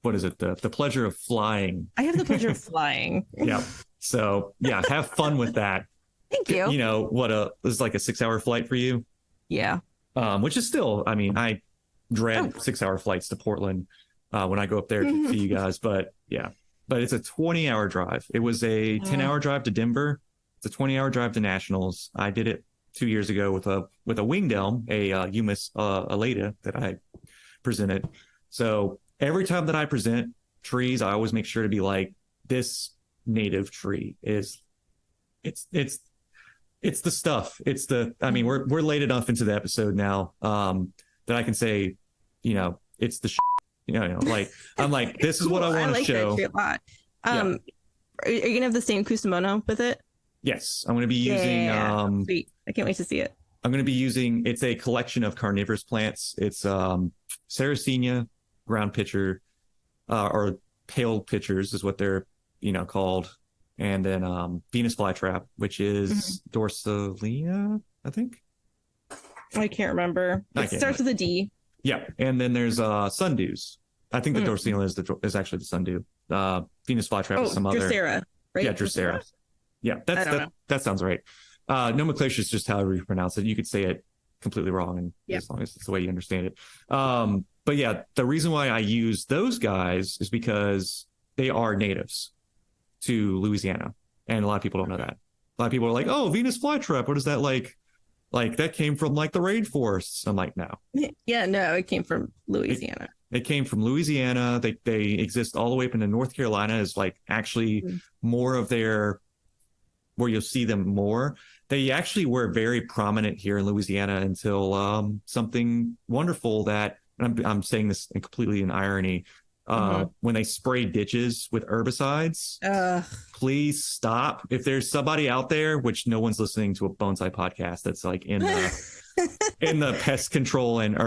what is it? The pleasure of flying. I have the pleasure of flying. Yeah. So yeah, have fun with that. Thank you. You know what? This is like a 6-hour flight for you. Yeah. Which is still, I mean, I dread 6-hour flights to Portland when I go up there to see you guys. But yeah. But it's a 20-hour drive. It was a 10-hour drive to Denver. It's a 20-hour drive to nationals. I did it 2 years ago with a winged elm, a Humus alata that I presented. So every time that I present trees, I always make sure to be like, this native tree it's the stuff. It's the, I mean, we're late enough into the episode now that I can say, it's the like, I'm like, this is what I want to show. That tree a lot. Are you gonna have the same kusamono with it? Yes, I'm going to be using sweet. I can't wait to see it. I'm going to be using, it's a collection of carnivorous plants. It's Sarracenia, ground pitcher, or pale pitchers is what they're called, and then Venus flytrap, which is Dorsalia, I think. I can't remember. It starts with a D. Yeah, and then there's sundews. I think the Dorsalia is actually the sundew. Venus flytrap is some other. Drosera, right? Yeah, Drosera. Yeah, that sounds right. Nomenclature is just however you pronounce it. You could say it completely wrong, and as long as it's the way you understand it. But yeah, the reason why I use those guys is because they are natives to Louisiana, and a lot of people don't know that. A lot of people are like, "Oh, Venus flytrap, what is that like? Like that came from like the rainforests." I'm like, no. Yeah, no, it came from Louisiana. It came from Louisiana. They exist all the way up into North Carolina. Is like actually more of their, where you'll see them more. They actually were very prominent here in Louisiana until something wonderful that, and I'm saying this completely in irony, when they spray ditches with herbicides. Please stop. If there's somebody out there, which no one's listening to a bonsai podcast that's like in the in the pest control and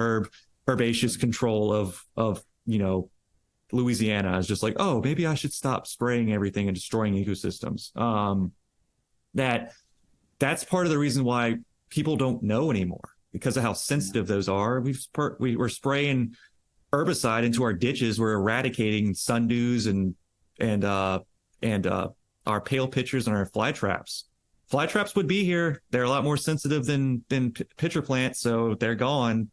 herbaceous control of Louisiana, is just like, oh, maybe I should stop spraying everything and destroying ecosystems. That's part of the reason why people don't know anymore, because of how sensitive those are. We're spraying herbicide into our ditches. We're eradicating sundews and our pale pitchers and our fly traps. Fly traps would be here. They're a lot more sensitive than pitcher plants, so they're gone.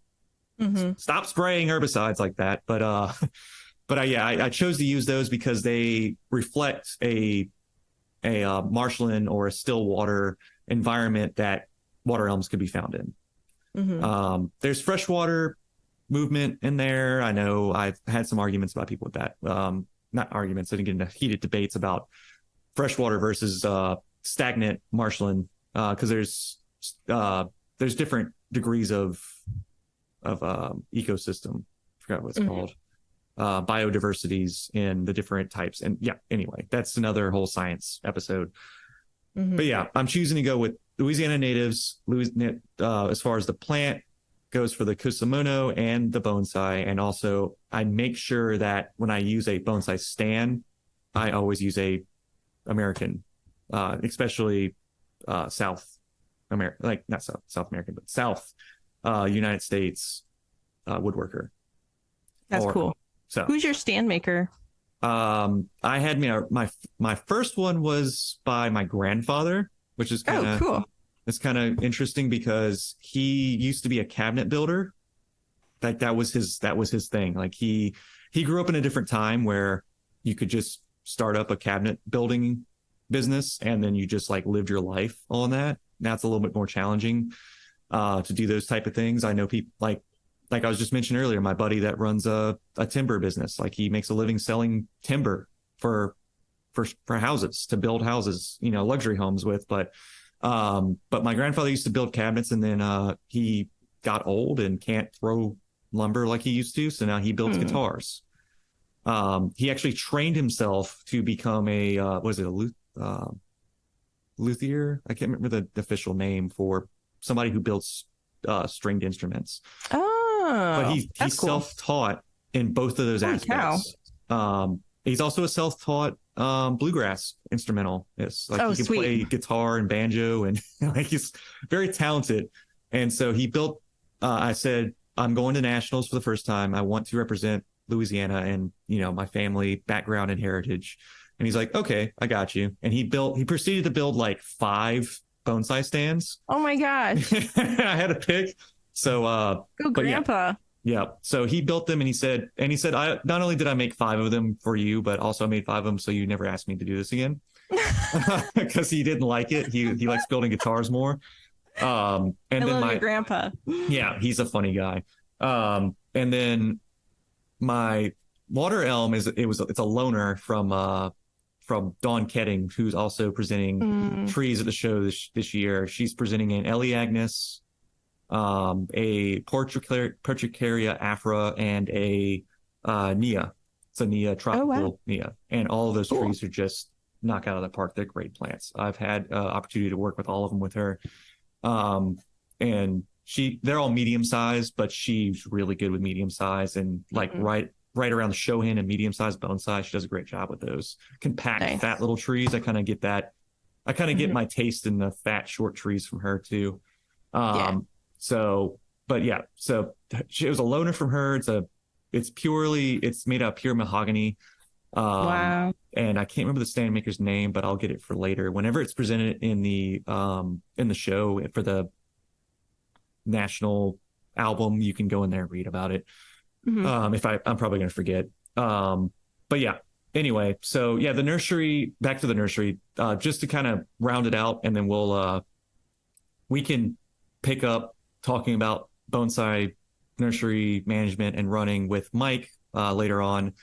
Stop spraying herbicides like that. But I chose to use those because they reflect a marshland or a still water environment that water elms could be found in. There's freshwater movement in there. I know I've had some arguments about people with that. Not arguments, I didn't get into heated debates about freshwater versus stagnant marshland, because there's different degrees of ecosystem. I forgot what it's called. Biodiversities in the different types. And yeah, anyway, that's another whole science episode. But yeah, I'm choosing to go with Louisiana natives, as far as the plant goes for the kusamono and the bonsai. And also I make sure that when I use a bonsai stand, I always use a American, especially South America, like not South American, but South United States woodworker. That's cool. So who's your stand maker? I had my first one was by my grandfather, which is kind of cool. It's kind of interesting because he used to be a cabinet builder. Like that was his thing. Like he grew up in a different time where you could just start up a cabinet building business and then you just like lived your life on that. Now it's a little bit more challenging to do those type of things. I know people like I was just mentioning earlier, my buddy that runs a timber business. Like he makes a living selling timber for houses, to build houses, luxury homes with. But my grandfather used to build cabinets, and then he got old and can't throw lumber like he used to. So now he builds guitars. He actually trained himself to become a luthier? I can't remember the official name for somebody who builds stringed instruments. But he's cool. Self-taught in both of those aspects. He's also a self-taught bluegrass instrumentalist. Like he can play guitar and banjo, and like he's very talented. And so he built. I said, I'm going to nationals for the first time. I want to represent Louisiana and my family background and heritage. And he's like, okay, I got you. And he proceeded to build like 5 bonsai stands. Oh my gosh! I had to pick. So go Grandpa. Yeah. So he built them, and he said, I not only did I make 5 of them for you, but also I made 5 of them so you never asked me to do this again, because he didn't like it. He likes building guitars more. And I then love your grandpa. Yeah, he's a funny guy. And then my water elm it's a loaner from Dawn Ketting, who's also presenting trees at the show this year. She's presenting an Ellie Agnes, a Portricaria afra, and a Nia. It's a Nia tropical Nia, and all of those trees are just knock out of the park. They're great plants. I've had opportunity to work with all of them with her, and they're all medium sized, but she's really good with medium size, and like right around the Shohin and medium sized bonsai. She does a great job with those compact fat little trees. I kind of get that. I kind of get my taste in the fat short trees from her too. So it was a loaner from her. It's made out of pure mahogany. Wow. And I can't remember the stand maker's name, but I'll get it for later. Whenever it's presented in the show for the national album, you can go in there and read about it. I'm probably going to forget. But yeah, anyway, so yeah, back to the nursery, just to kind of round it out, and then we can pick up talking about bonsai nursery management and running with Mike later on.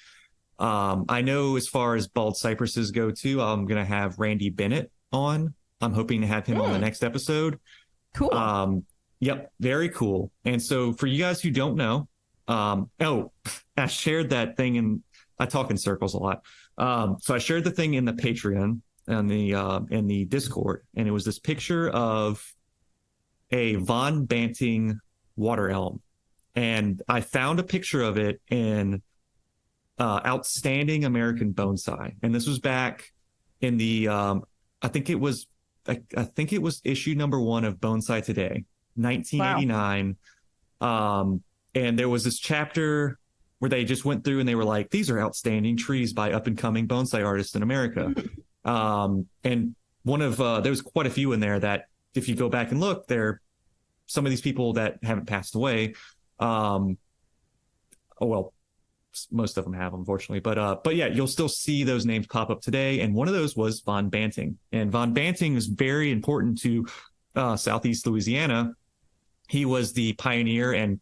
I know as far as bald cypresses go too, I'm going to have Randy Bennett on. I'm hoping to have him on the next episode. Cool. Yep. Very cool. And so for you guys who don't know, I shared that thing, and I talk in circles a lot. So I shared the thing in the Patreon and in the Discord, and it was this picture of a Von Banting water elm. And I found a picture of it in Outstanding American Bonsai. And this was back in the, I think it was issue number 1 of Bonsai Today, 1989. Wow. And there was this chapter where they just went through and they were like, these are outstanding trees by up and coming bonsai artists in America. And one of, there was quite a few in there that if you go back and look, they're some of these people that haven't passed away. Most of them have, unfortunately, but yeah, you'll still see those names pop up today. And one of those was Von Banting, and Von Banting is very important to Southeast Louisiana. He was the pioneer and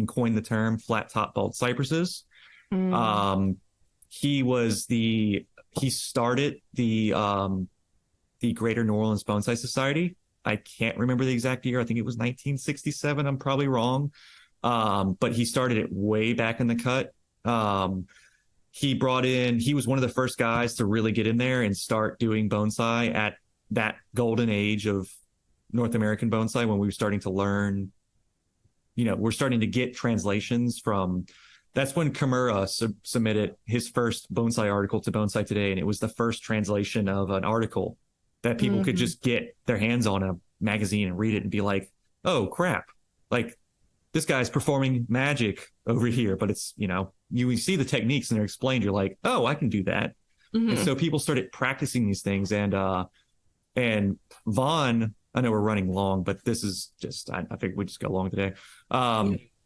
coined the term flat top bald cypresses. He started the Greater New Orleans Bonsai Society. I can't remember the exact year. I think it was 1967. I'm probably wrong. But he started it way back in the cut. He was one of the first guys to really get in there and start doing bonsai at that golden age of North American bonsai, when we were starting to learn we're starting to get translations from. That's when Kimura submitted his first bonsai article to Bonsai Today, and it was the first translation of an article that people could just get their hands on in a magazine and read it and be like, oh crap, like this guy's performing magic over here. But it's, you see the techniques and they're explained, you're like, oh, I can do that. And so people started practicing these things. And Vaughn, I know we're running long, but this is just, I figured we'd just go long today.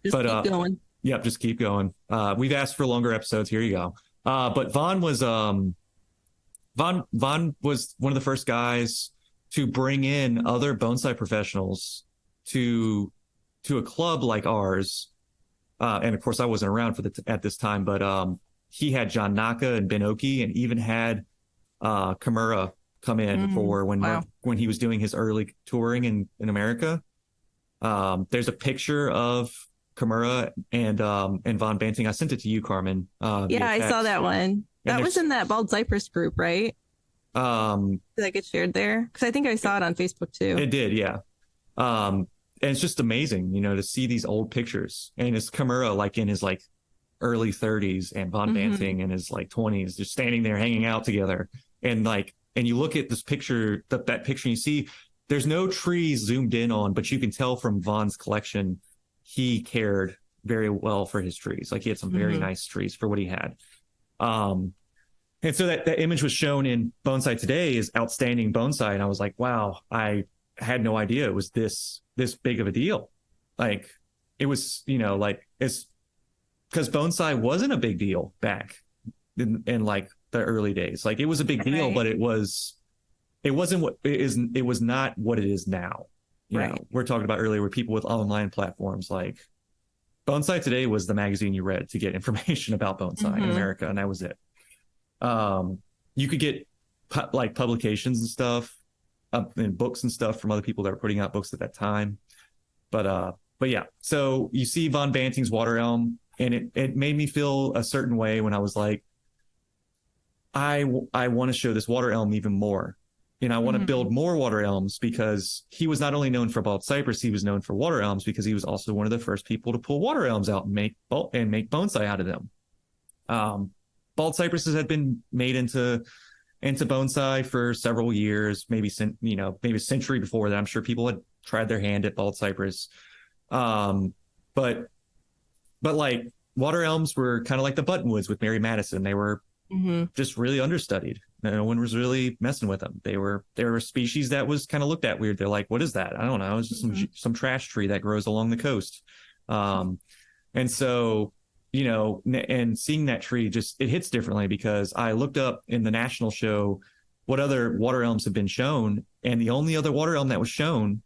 Keep going. Yep, just keep going. We've asked for longer episodes. Here you go. But Vaughn was one of the first guys to bring in other bonsai professionals to a club like ours. And of course, I wasn't around at this time, but he had John Naka and Ben Oki, and even had Kimura come in for when he was doing his early touring in America. There's a picture of Kimura and Von Banting. I sent it to you, Carmen. Yeah, I saw that one. That was in that Bald Cypress group, right? Did that get shared there? Because I think I saw it on Facebook too. It did, yeah. And it's just amazing, to see these old pictures. And it's Kimura like in his like early 30s and Von Banting in his like 20s, just standing there hanging out together. And you look at this picture, that picture, and you see there's no trees zoomed in on, but you can tell from Von's collection he cared very well for his trees. Like he had some very nice trees for what he had. And so that image was shown in Bonsai Today as outstanding bonsai. And I was like, wow, I had no idea it was this big of a deal. Like it was, it's because bonsai wasn't a big deal back in like the early days. Like it was a big deal, but it was not what it is now. You know, we're talking about earlier with people with online platforms. Like Bonsai Today was the magazine you read to get information about bonsai in America, and that was it. You could get like publications and stuff, and books and stuff from other people that were putting out books at that time. But yeah, so you see Von Banting's water elm, and it made me feel a certain way when I was like, I want to show this water elm even more. And I want to build more water elms, because he was not only known for bald cypress, he was known for water elms because he was also one of the first people to pull water elms out and make bonsai out of them. Bald cypresses had been made into bonsai for several years, maybe a century before that. I'm sure people had tried their hand at bald cypress. But like water elms were kind of like the buttonwoods with Mary Madison. They were just really understudied. No one was really messing with them. They were a species that was kind of looked at weird. They're like, what is that? I don't know. It's just some trash tree that grows along the coast. And so, and seeing that tree it hits differently, because I looked up in the national show what other water elms have been shown. And the only other water elm that was shown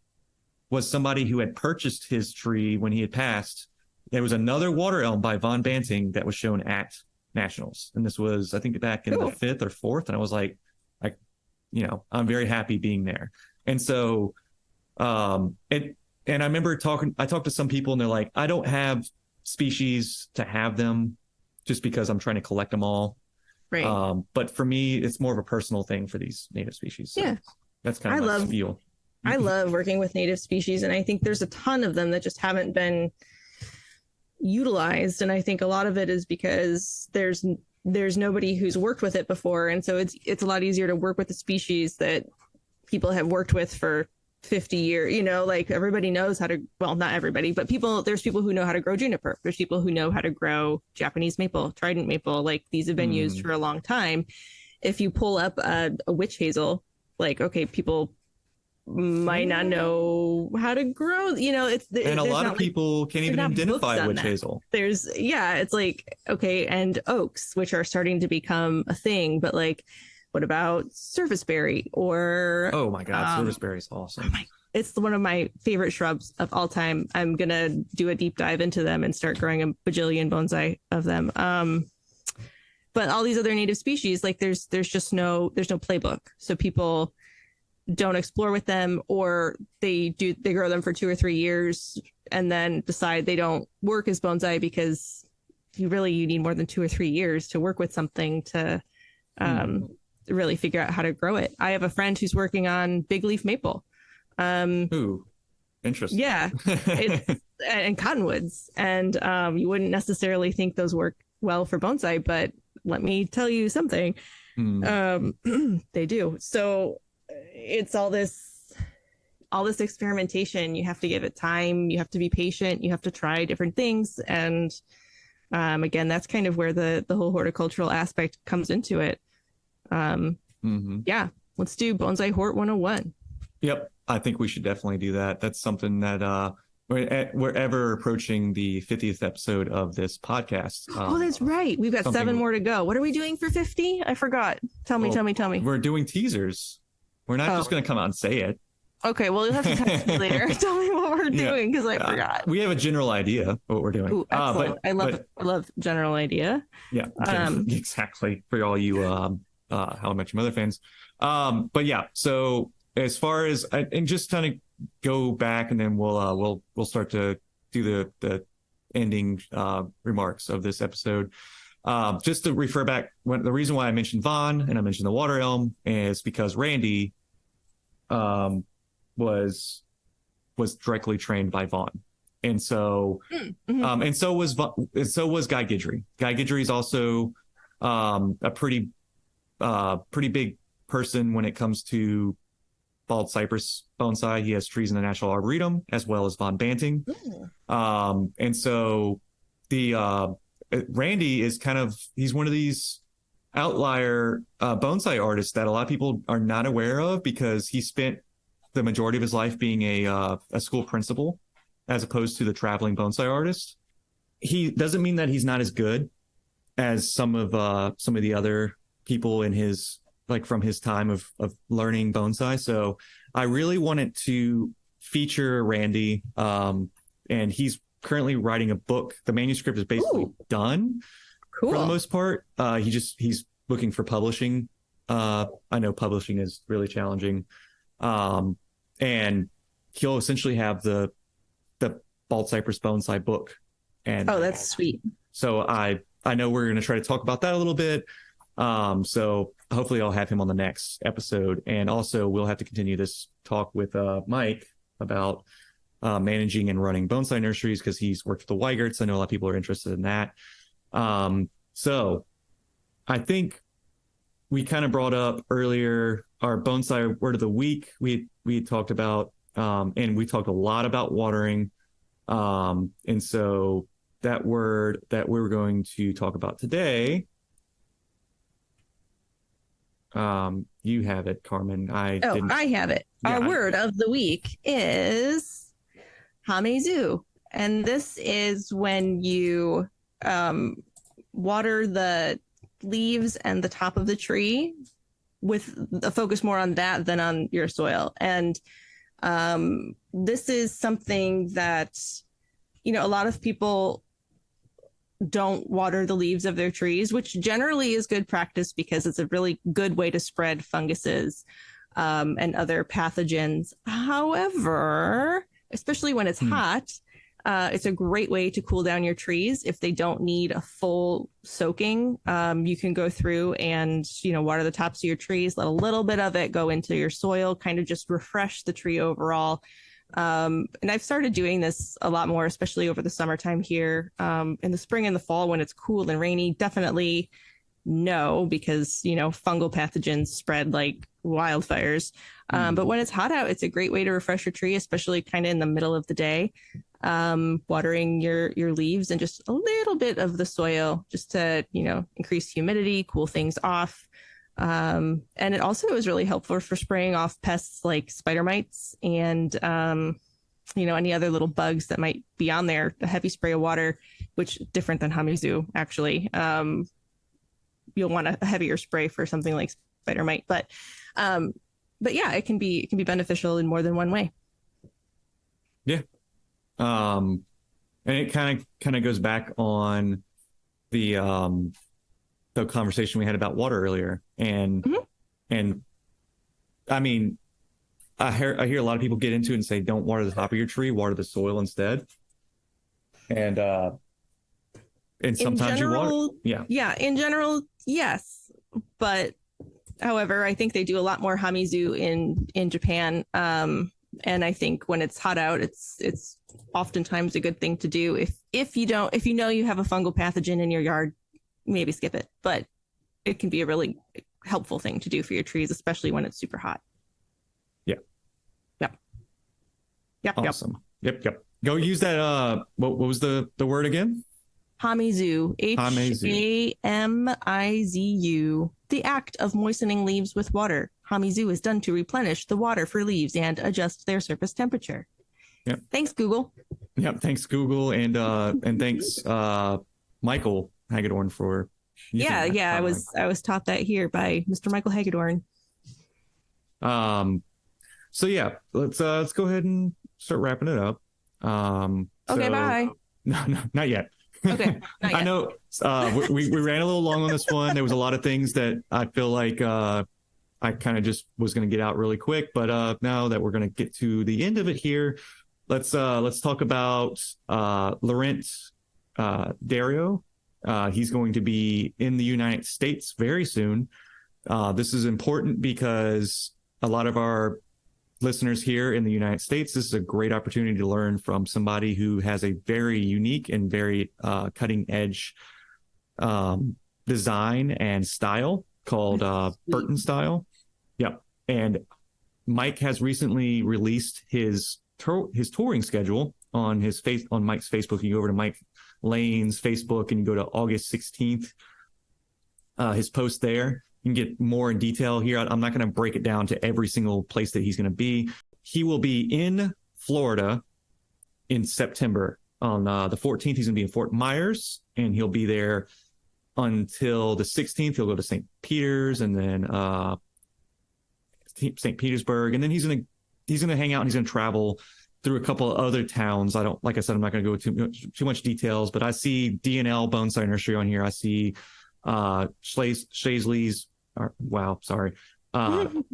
was somebody who had purchased his tree when he had passed. There was another water elm by Von Banting that was shown at nationals, and this was, I think, back in the 5th or 4th, and I was like, I'm very happy being there. And so and I remember I talked to some people, and they're like, I don't have species to have them just because I'm trying to collect them all, right? But for me, it's more of a personal thing for these native species. So that's kind of my feel. I love working with native species, and I think there's a ton of them that just haven't been utilized, and I think a lot of it is because there's nobody who's worked with it before, and so it's a lot easier to work with the species that people have worked with for 50 years. Like everybody knows how to, well, not everybody, but there's people who know how to grow juniper, there's people who know how to grow Japanese maple, trident maple. Like these have been used for a long time. If you pull up a witch hazel, like, okay, people might not know how to grow, and a lot of people can't even identify witch hazel. It's like, okay, and oaks, which are starting to become a thing, but like, what about surfaceberry? Or oh my god, surfaceberry is awesome. It's one of my favorite shrubs of all time. I'm gonna do a deep dive into them and start growing a bajillion bonsai of them. But all these other native species, like there's no playbook, so people don't explore with them, or they grow them for 2 or 3 years and then decide they don't work as bonsai, because you need more than 2 or 3 years to work with something to really figure out how to grow it. I have a friend who's working on big leaf maple. Ooh, interesting. Yeah, and cottonwoods. And you wouldn't necessarily think those work well for bonsai, but let me tell you something. They do. So it's all this experimentation. You have to give it time. You have to be patient. You have to try different things. And again, that's kind of where the whole horticultural aspect comes into it. Yeah, let's do Bonsai Hort 101. Yep, I think we should definitely do that. That's something that we're ever approaching the 50th episode of this podcast. Oh, that's right. We've got 7 more to go. What are we doing for 50? I forgot. Tell me. We're doing teasers. We're not just going to come out and say it. Okay, well, you'll have to text me later. Tell me what we're doing because I forgot. We have a general idea of what we're doing. Ooh, excellent. I love general idea. Yeah, exactly. For all you How I Met Your Mother fans. But yeah, so as far as and just kind of go back, and then we'll start to do the ending remarks of this episode. Just to refer back, the reason why I mentioned Vaughn and I mentioned the water elm is because Randy was directly trained by Vaughn, and so and so was Guy Guidry. Guy Guidry is also a pretty big person when it comes to bald cypress bonsai. He has trees in the National Arboretum as well as Von Banting. And so the Randy is he's one of these outlier bonsai artists that a lot of people are not aware of because he spent the majority of his life being a school principal as opposed to the traveling bonsai artist. He doesn't mean that he's not as good as some of the other people in his from his time of learning bonsai. So I really wanted to feature Randy, and he's currently writing a book. The manuscript is basically done for the most part. He's looking for publishing. I know publishing is really challenging. And he'll essentially have the bald cypress bonsai book. And that's sweet. So I know we're going to try to talk about that a little bit. So hopefully I'll have him on the next episode. And also we'll have to continue this talk with Mike about managing and running bonsai nurseries because he's worked with the Weigerts. I know a lot of people are interested in that. So I think we kind of brought up earlier our bonsai word of the week. We talked about, and we talked a lot about watering. And so that word that we're going to talk about today, you have it, Carmen. I have it. Yeah, our word of the week is hamezu. And this is when you water the leaves and the top of the tree with a focus more on that than on your soil. And this is something that, a lot of people don't water the leaves of their trees, which generally is good practice because it's a really good way to spread funguses and other pathogens. However, especially when it's hot, it's a great way to cool down your trees. If they don't need a full soaking, you can go through and, water the tops of your trees, let a little bit of it go into your soil, kind of just refresh the tree overall. And I've started doing this a lot more, especially over the summertime here. In the spring and the fall, when it's cool and rainy, definitely no, because, fungal pathogens spread like wildfires. But when it's hot out, it's a great way to refresh your tree, especially kind of in the middle of the day. Watering your leaves and just a little bit of the soil just to, increase humidity, cool things off. And it also is really helpful for spraying off pests like spider mites and, any other little bugs that might be on there. A heavy spray of water, which different than hamezu, actually. You'll want a heavier spray for something like spider mite, but yeah, it can be beneficial in more than one way. Yeah. And it kind of goes back on the conversation we had about water earlier. And I mean, I hear a lot of people get into it and say, don't water the top of your tree, water the soil instead. And sometimes you water. Yeah. In general, yes. But however, I think they do a lot more hamezu in Japan. And I think when it's hot out, it's oftentimes a good thing to do. If you know you have a fungal pathogen in your yard, maybe skip it. But it can be a really helpful thing to do for your trees, especially when it's super hot. Yeah. Yep. Awesome. Yep. Go use that. What was the word again? Hamizu. Hamizu. The act of moistening leaves with water. Hamizu is done to replenish the water for leaves and adjust their surface temperature. Yep. Thanks, Google. Yep. Thanks, Google, and thanks, Michael Hagedorn for. Yeah. I was taught that here by Mr. Michael Hagedorn. So yeah, let's go ahead and start wrapping it up. Okay, bye. No, not yet. Okay. I know we ran a little long on this one. There was a lot of things that I feel like I kind of just was going to get out really quick, but now that we're going to get to the end of it here, let's talk about Laurent Dario. He's going to be in the United States very soon. This is important because a lot of our listeners here in the United States, this is a great opportunity to learn from somebody who has a very unique and very cutting edge design and style called Burton style. Yep. And Mike has recently released his touring schedule on Mike's Facebook. You go over to Mike Lane's Facebook and you go to August 16th, his post there. You can get more in detail here. I'm not going to break it down to every single place that he's going to be. He will be in Florida in September. On the 14th, he's going to be in Fort Myers, and he'll be there until the 16th. He'll go to St. Peter's and then St. Petersburg, and then he's going to hang out and he's going to travel through a couple of other towns. Like I said, I'm not going to go too much details, but I see D&L Bonsai Nursery on here. I see Schlesie's. Wow, sorry. I'm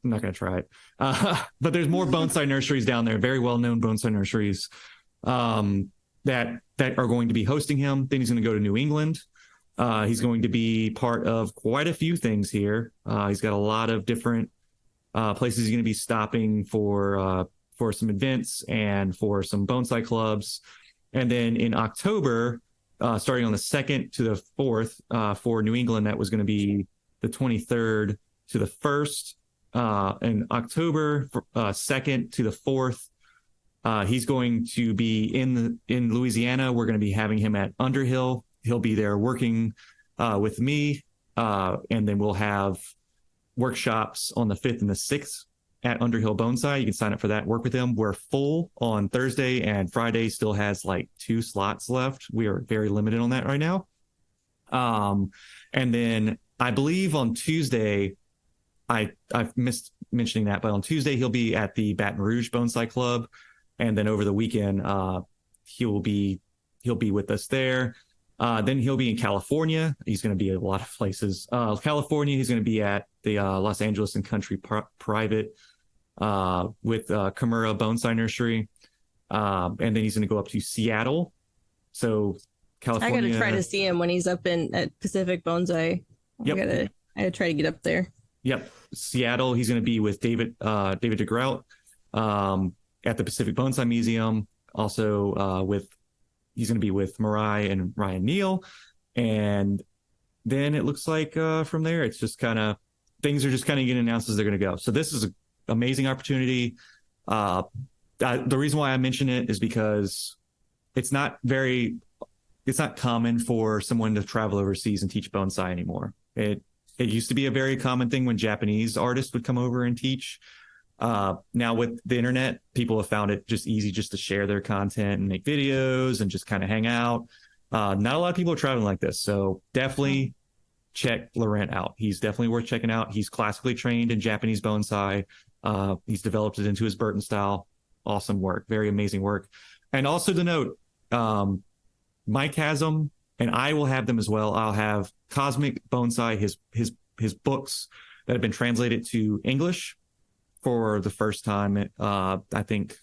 not going to try it. But there's more bonsai nurseries down there, very well-known bonsai nurseries that are going to be hosting him. Then he's going to go to New England. He's going to be part of quite a few things here. He's got a lot of different places he's going to be stopping for some events and for some bonsai clubs. And then in October, starting on the 2nd to the 4th for New England, that was going to be the 23rd to the 1st. In October 2nd to the 4th, he's going to be in Louisiana. We're going to be having him at Underhill. He'll be there working with me, and then we'll have workshops on the 5th and the 6th at Underhill Bonsai. You can sign up for that, work with him. We're full on Thursday, and Friday still has like 2 slots left. We are very limited on that right now. And then I believe on Tuesday, I've missed mentioning that, but on Tuesday he'll be at the Baton Rouge Bonsai Club, and then over the weekend he'll be with us there. Then he'll be in California. He's going to be at a lot of places. California, he's going to be at the Los Angeles and Country Private with Kimura Bonsai Nursery. And then he's going to go up to Seattle. So California. I got to try to see him when he's up at Pacific Bonsai. Yep. I got to try to get up there. Yep. Seattle, he's going to be with David DeGrout at the Pacific Bonsai Museum. Also he's going to be with Mariah and Ryan Neal. And then it looks like from there, it's just kind of, things are just kind of getting announced as they're going to go. So this is an amazing opportunity. The reason why I mention it is because it's not common for someone to travel overseas and teach bonsai anymore. It used to be a very common thing when Japanese artists would come over and teach. Now with the internet, people have found it just easy just to share their content and make videos and just kind of hang out. Not a lot of people are traveling like this. So definitely check Laurent out. He's definitely worth checking out. He's classically trained in Japanese bonsai. He's developed it into his Burton style. Awesome work. Very amazing work. And also to note, Mike has them and I will have them as well. I'll have Cosmic Bonsai, his books that have been translated to English for the first time. I think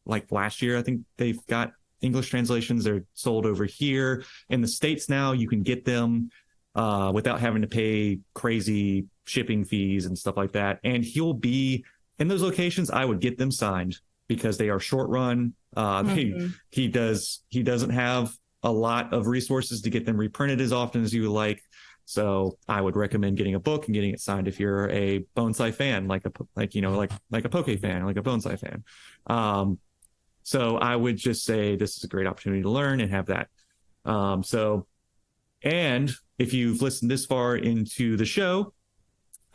like last year, I think they've got English translations. They're sold over here in the States now. You can get them without having to pay crazy shipping fees and stuff like that. And he'll be in those locations. I would get them signed. because they are short run. He doesn't have a lot of resources to get them reprinted as often as you would like. So I would recommend getting a book and getting it signed if you're a bonsai fan, like a poke fan, like a bonsai fan. So I would just say this is a great opportunity to learn and have that. And if you've listened this far into the show,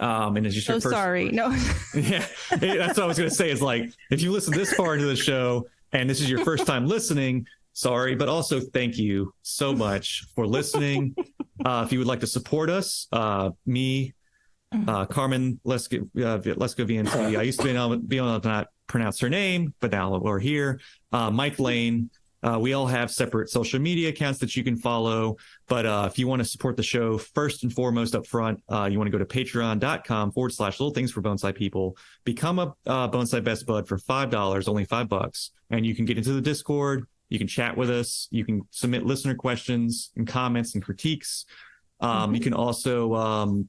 and it's just your first... sorry. No. Yeah, that's what I was going to say. Is like, if you listen this far into the show and this is your first time listening, sorry, but also thank you so much for listening. If you would like to support us, me, Carmen Lesko VNT. I used to be able to not pronounce her name, but now we're here. Mike Lane. We all have separate social media accounts that you can follow. But if you want to support the show, first and foremost up front, you want to go to patreon.com/little things for bonsai people. Become a bonsai best bud for $5, only $5. And you can get into the Discord. You can chat with us. You can submit listener questions and comments and critiques. You can also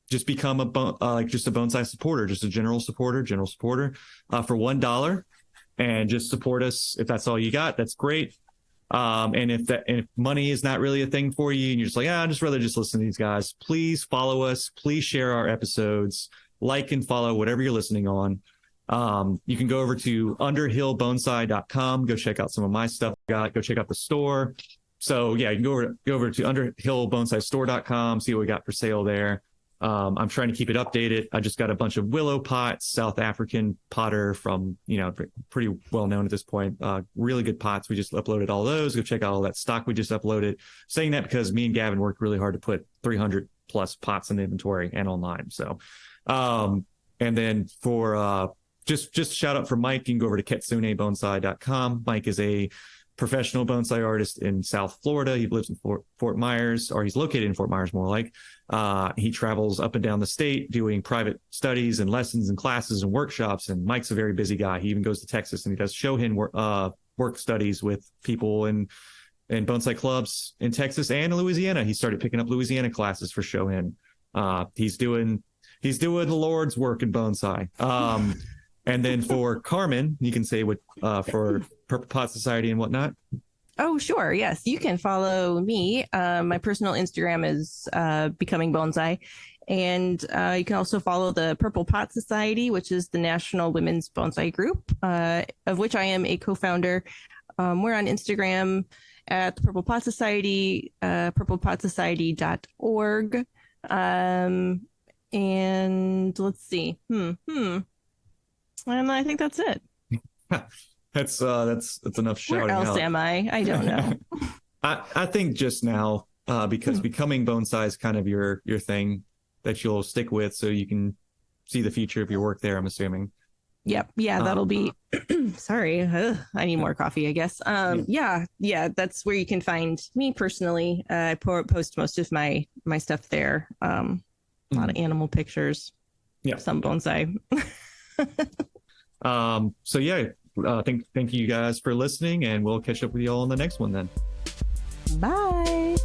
just become a bonsai supporter, just a general supporter for $1. And just support us. If that's all you got, that's great. And if money is not really a thing for you and you're just like, I'd just rather just listen to these guys, please follow us. Please share our episodes, like and follow whatever you're listening on. You can go over to underhillbonsai.com, go check out some of my stuff. Go check out the store. So yeah, you can go over to underhillbonsaistore.com, see what we got for sale there. I'm trying to keep it updated. I just got a bunch of willow pots, South African potter from, pretty well known at this point. Really good pots. We just uploaded all those. Go check out all that stock we just uploaded. Saying that because me and Gavin worked really hard to put 300 plus pots in the inventory and online. So, and then for just shout out for Mike, you can go over to ketsunebonsai.com. Mike is a professional bonsai artist in South Florida. He lives in Fort Myers, or he's located in Fort Myers, more like. He travels up and down the state doing private studies and lessons and classes and workshops. And Mike's a very busy guy. He even goes to Texas and he does shohin work studies with people in bonsai clubs in Texas and Louisiana. He started picking up Louisiana classes for shohin. He's doing the Lord's work in bonsai. And then for Carmen, you can say what for Purple Pot Society and whatnot. Oh, sure. Yes, you can follow me. My personal Instagram is Becoming Bonsai. And you can also follow the Purple Pot Society, which is the National Women's Bonsai Group, of which I am a co-founder. We're on Instagram at the Purple Pot Society, purplepotsociety.org. And let's see. And I think that's it. That's enough shouting Where else out. am I? I don't know. I think just now, because becoming bonsai is kind of your thing that you'll stick with, so you can see the future of your work there, I'm assuming. Yep. Yeah, that'll be sorry. I need more coffee, I guess. Yeah, that's where you can find me personally. I post most of my stuff there. A lot of animal pictures. Yeah. Some bonsai. So yeah, thank you guys for listening, and we'll catch up with you all on the next one then. Bye.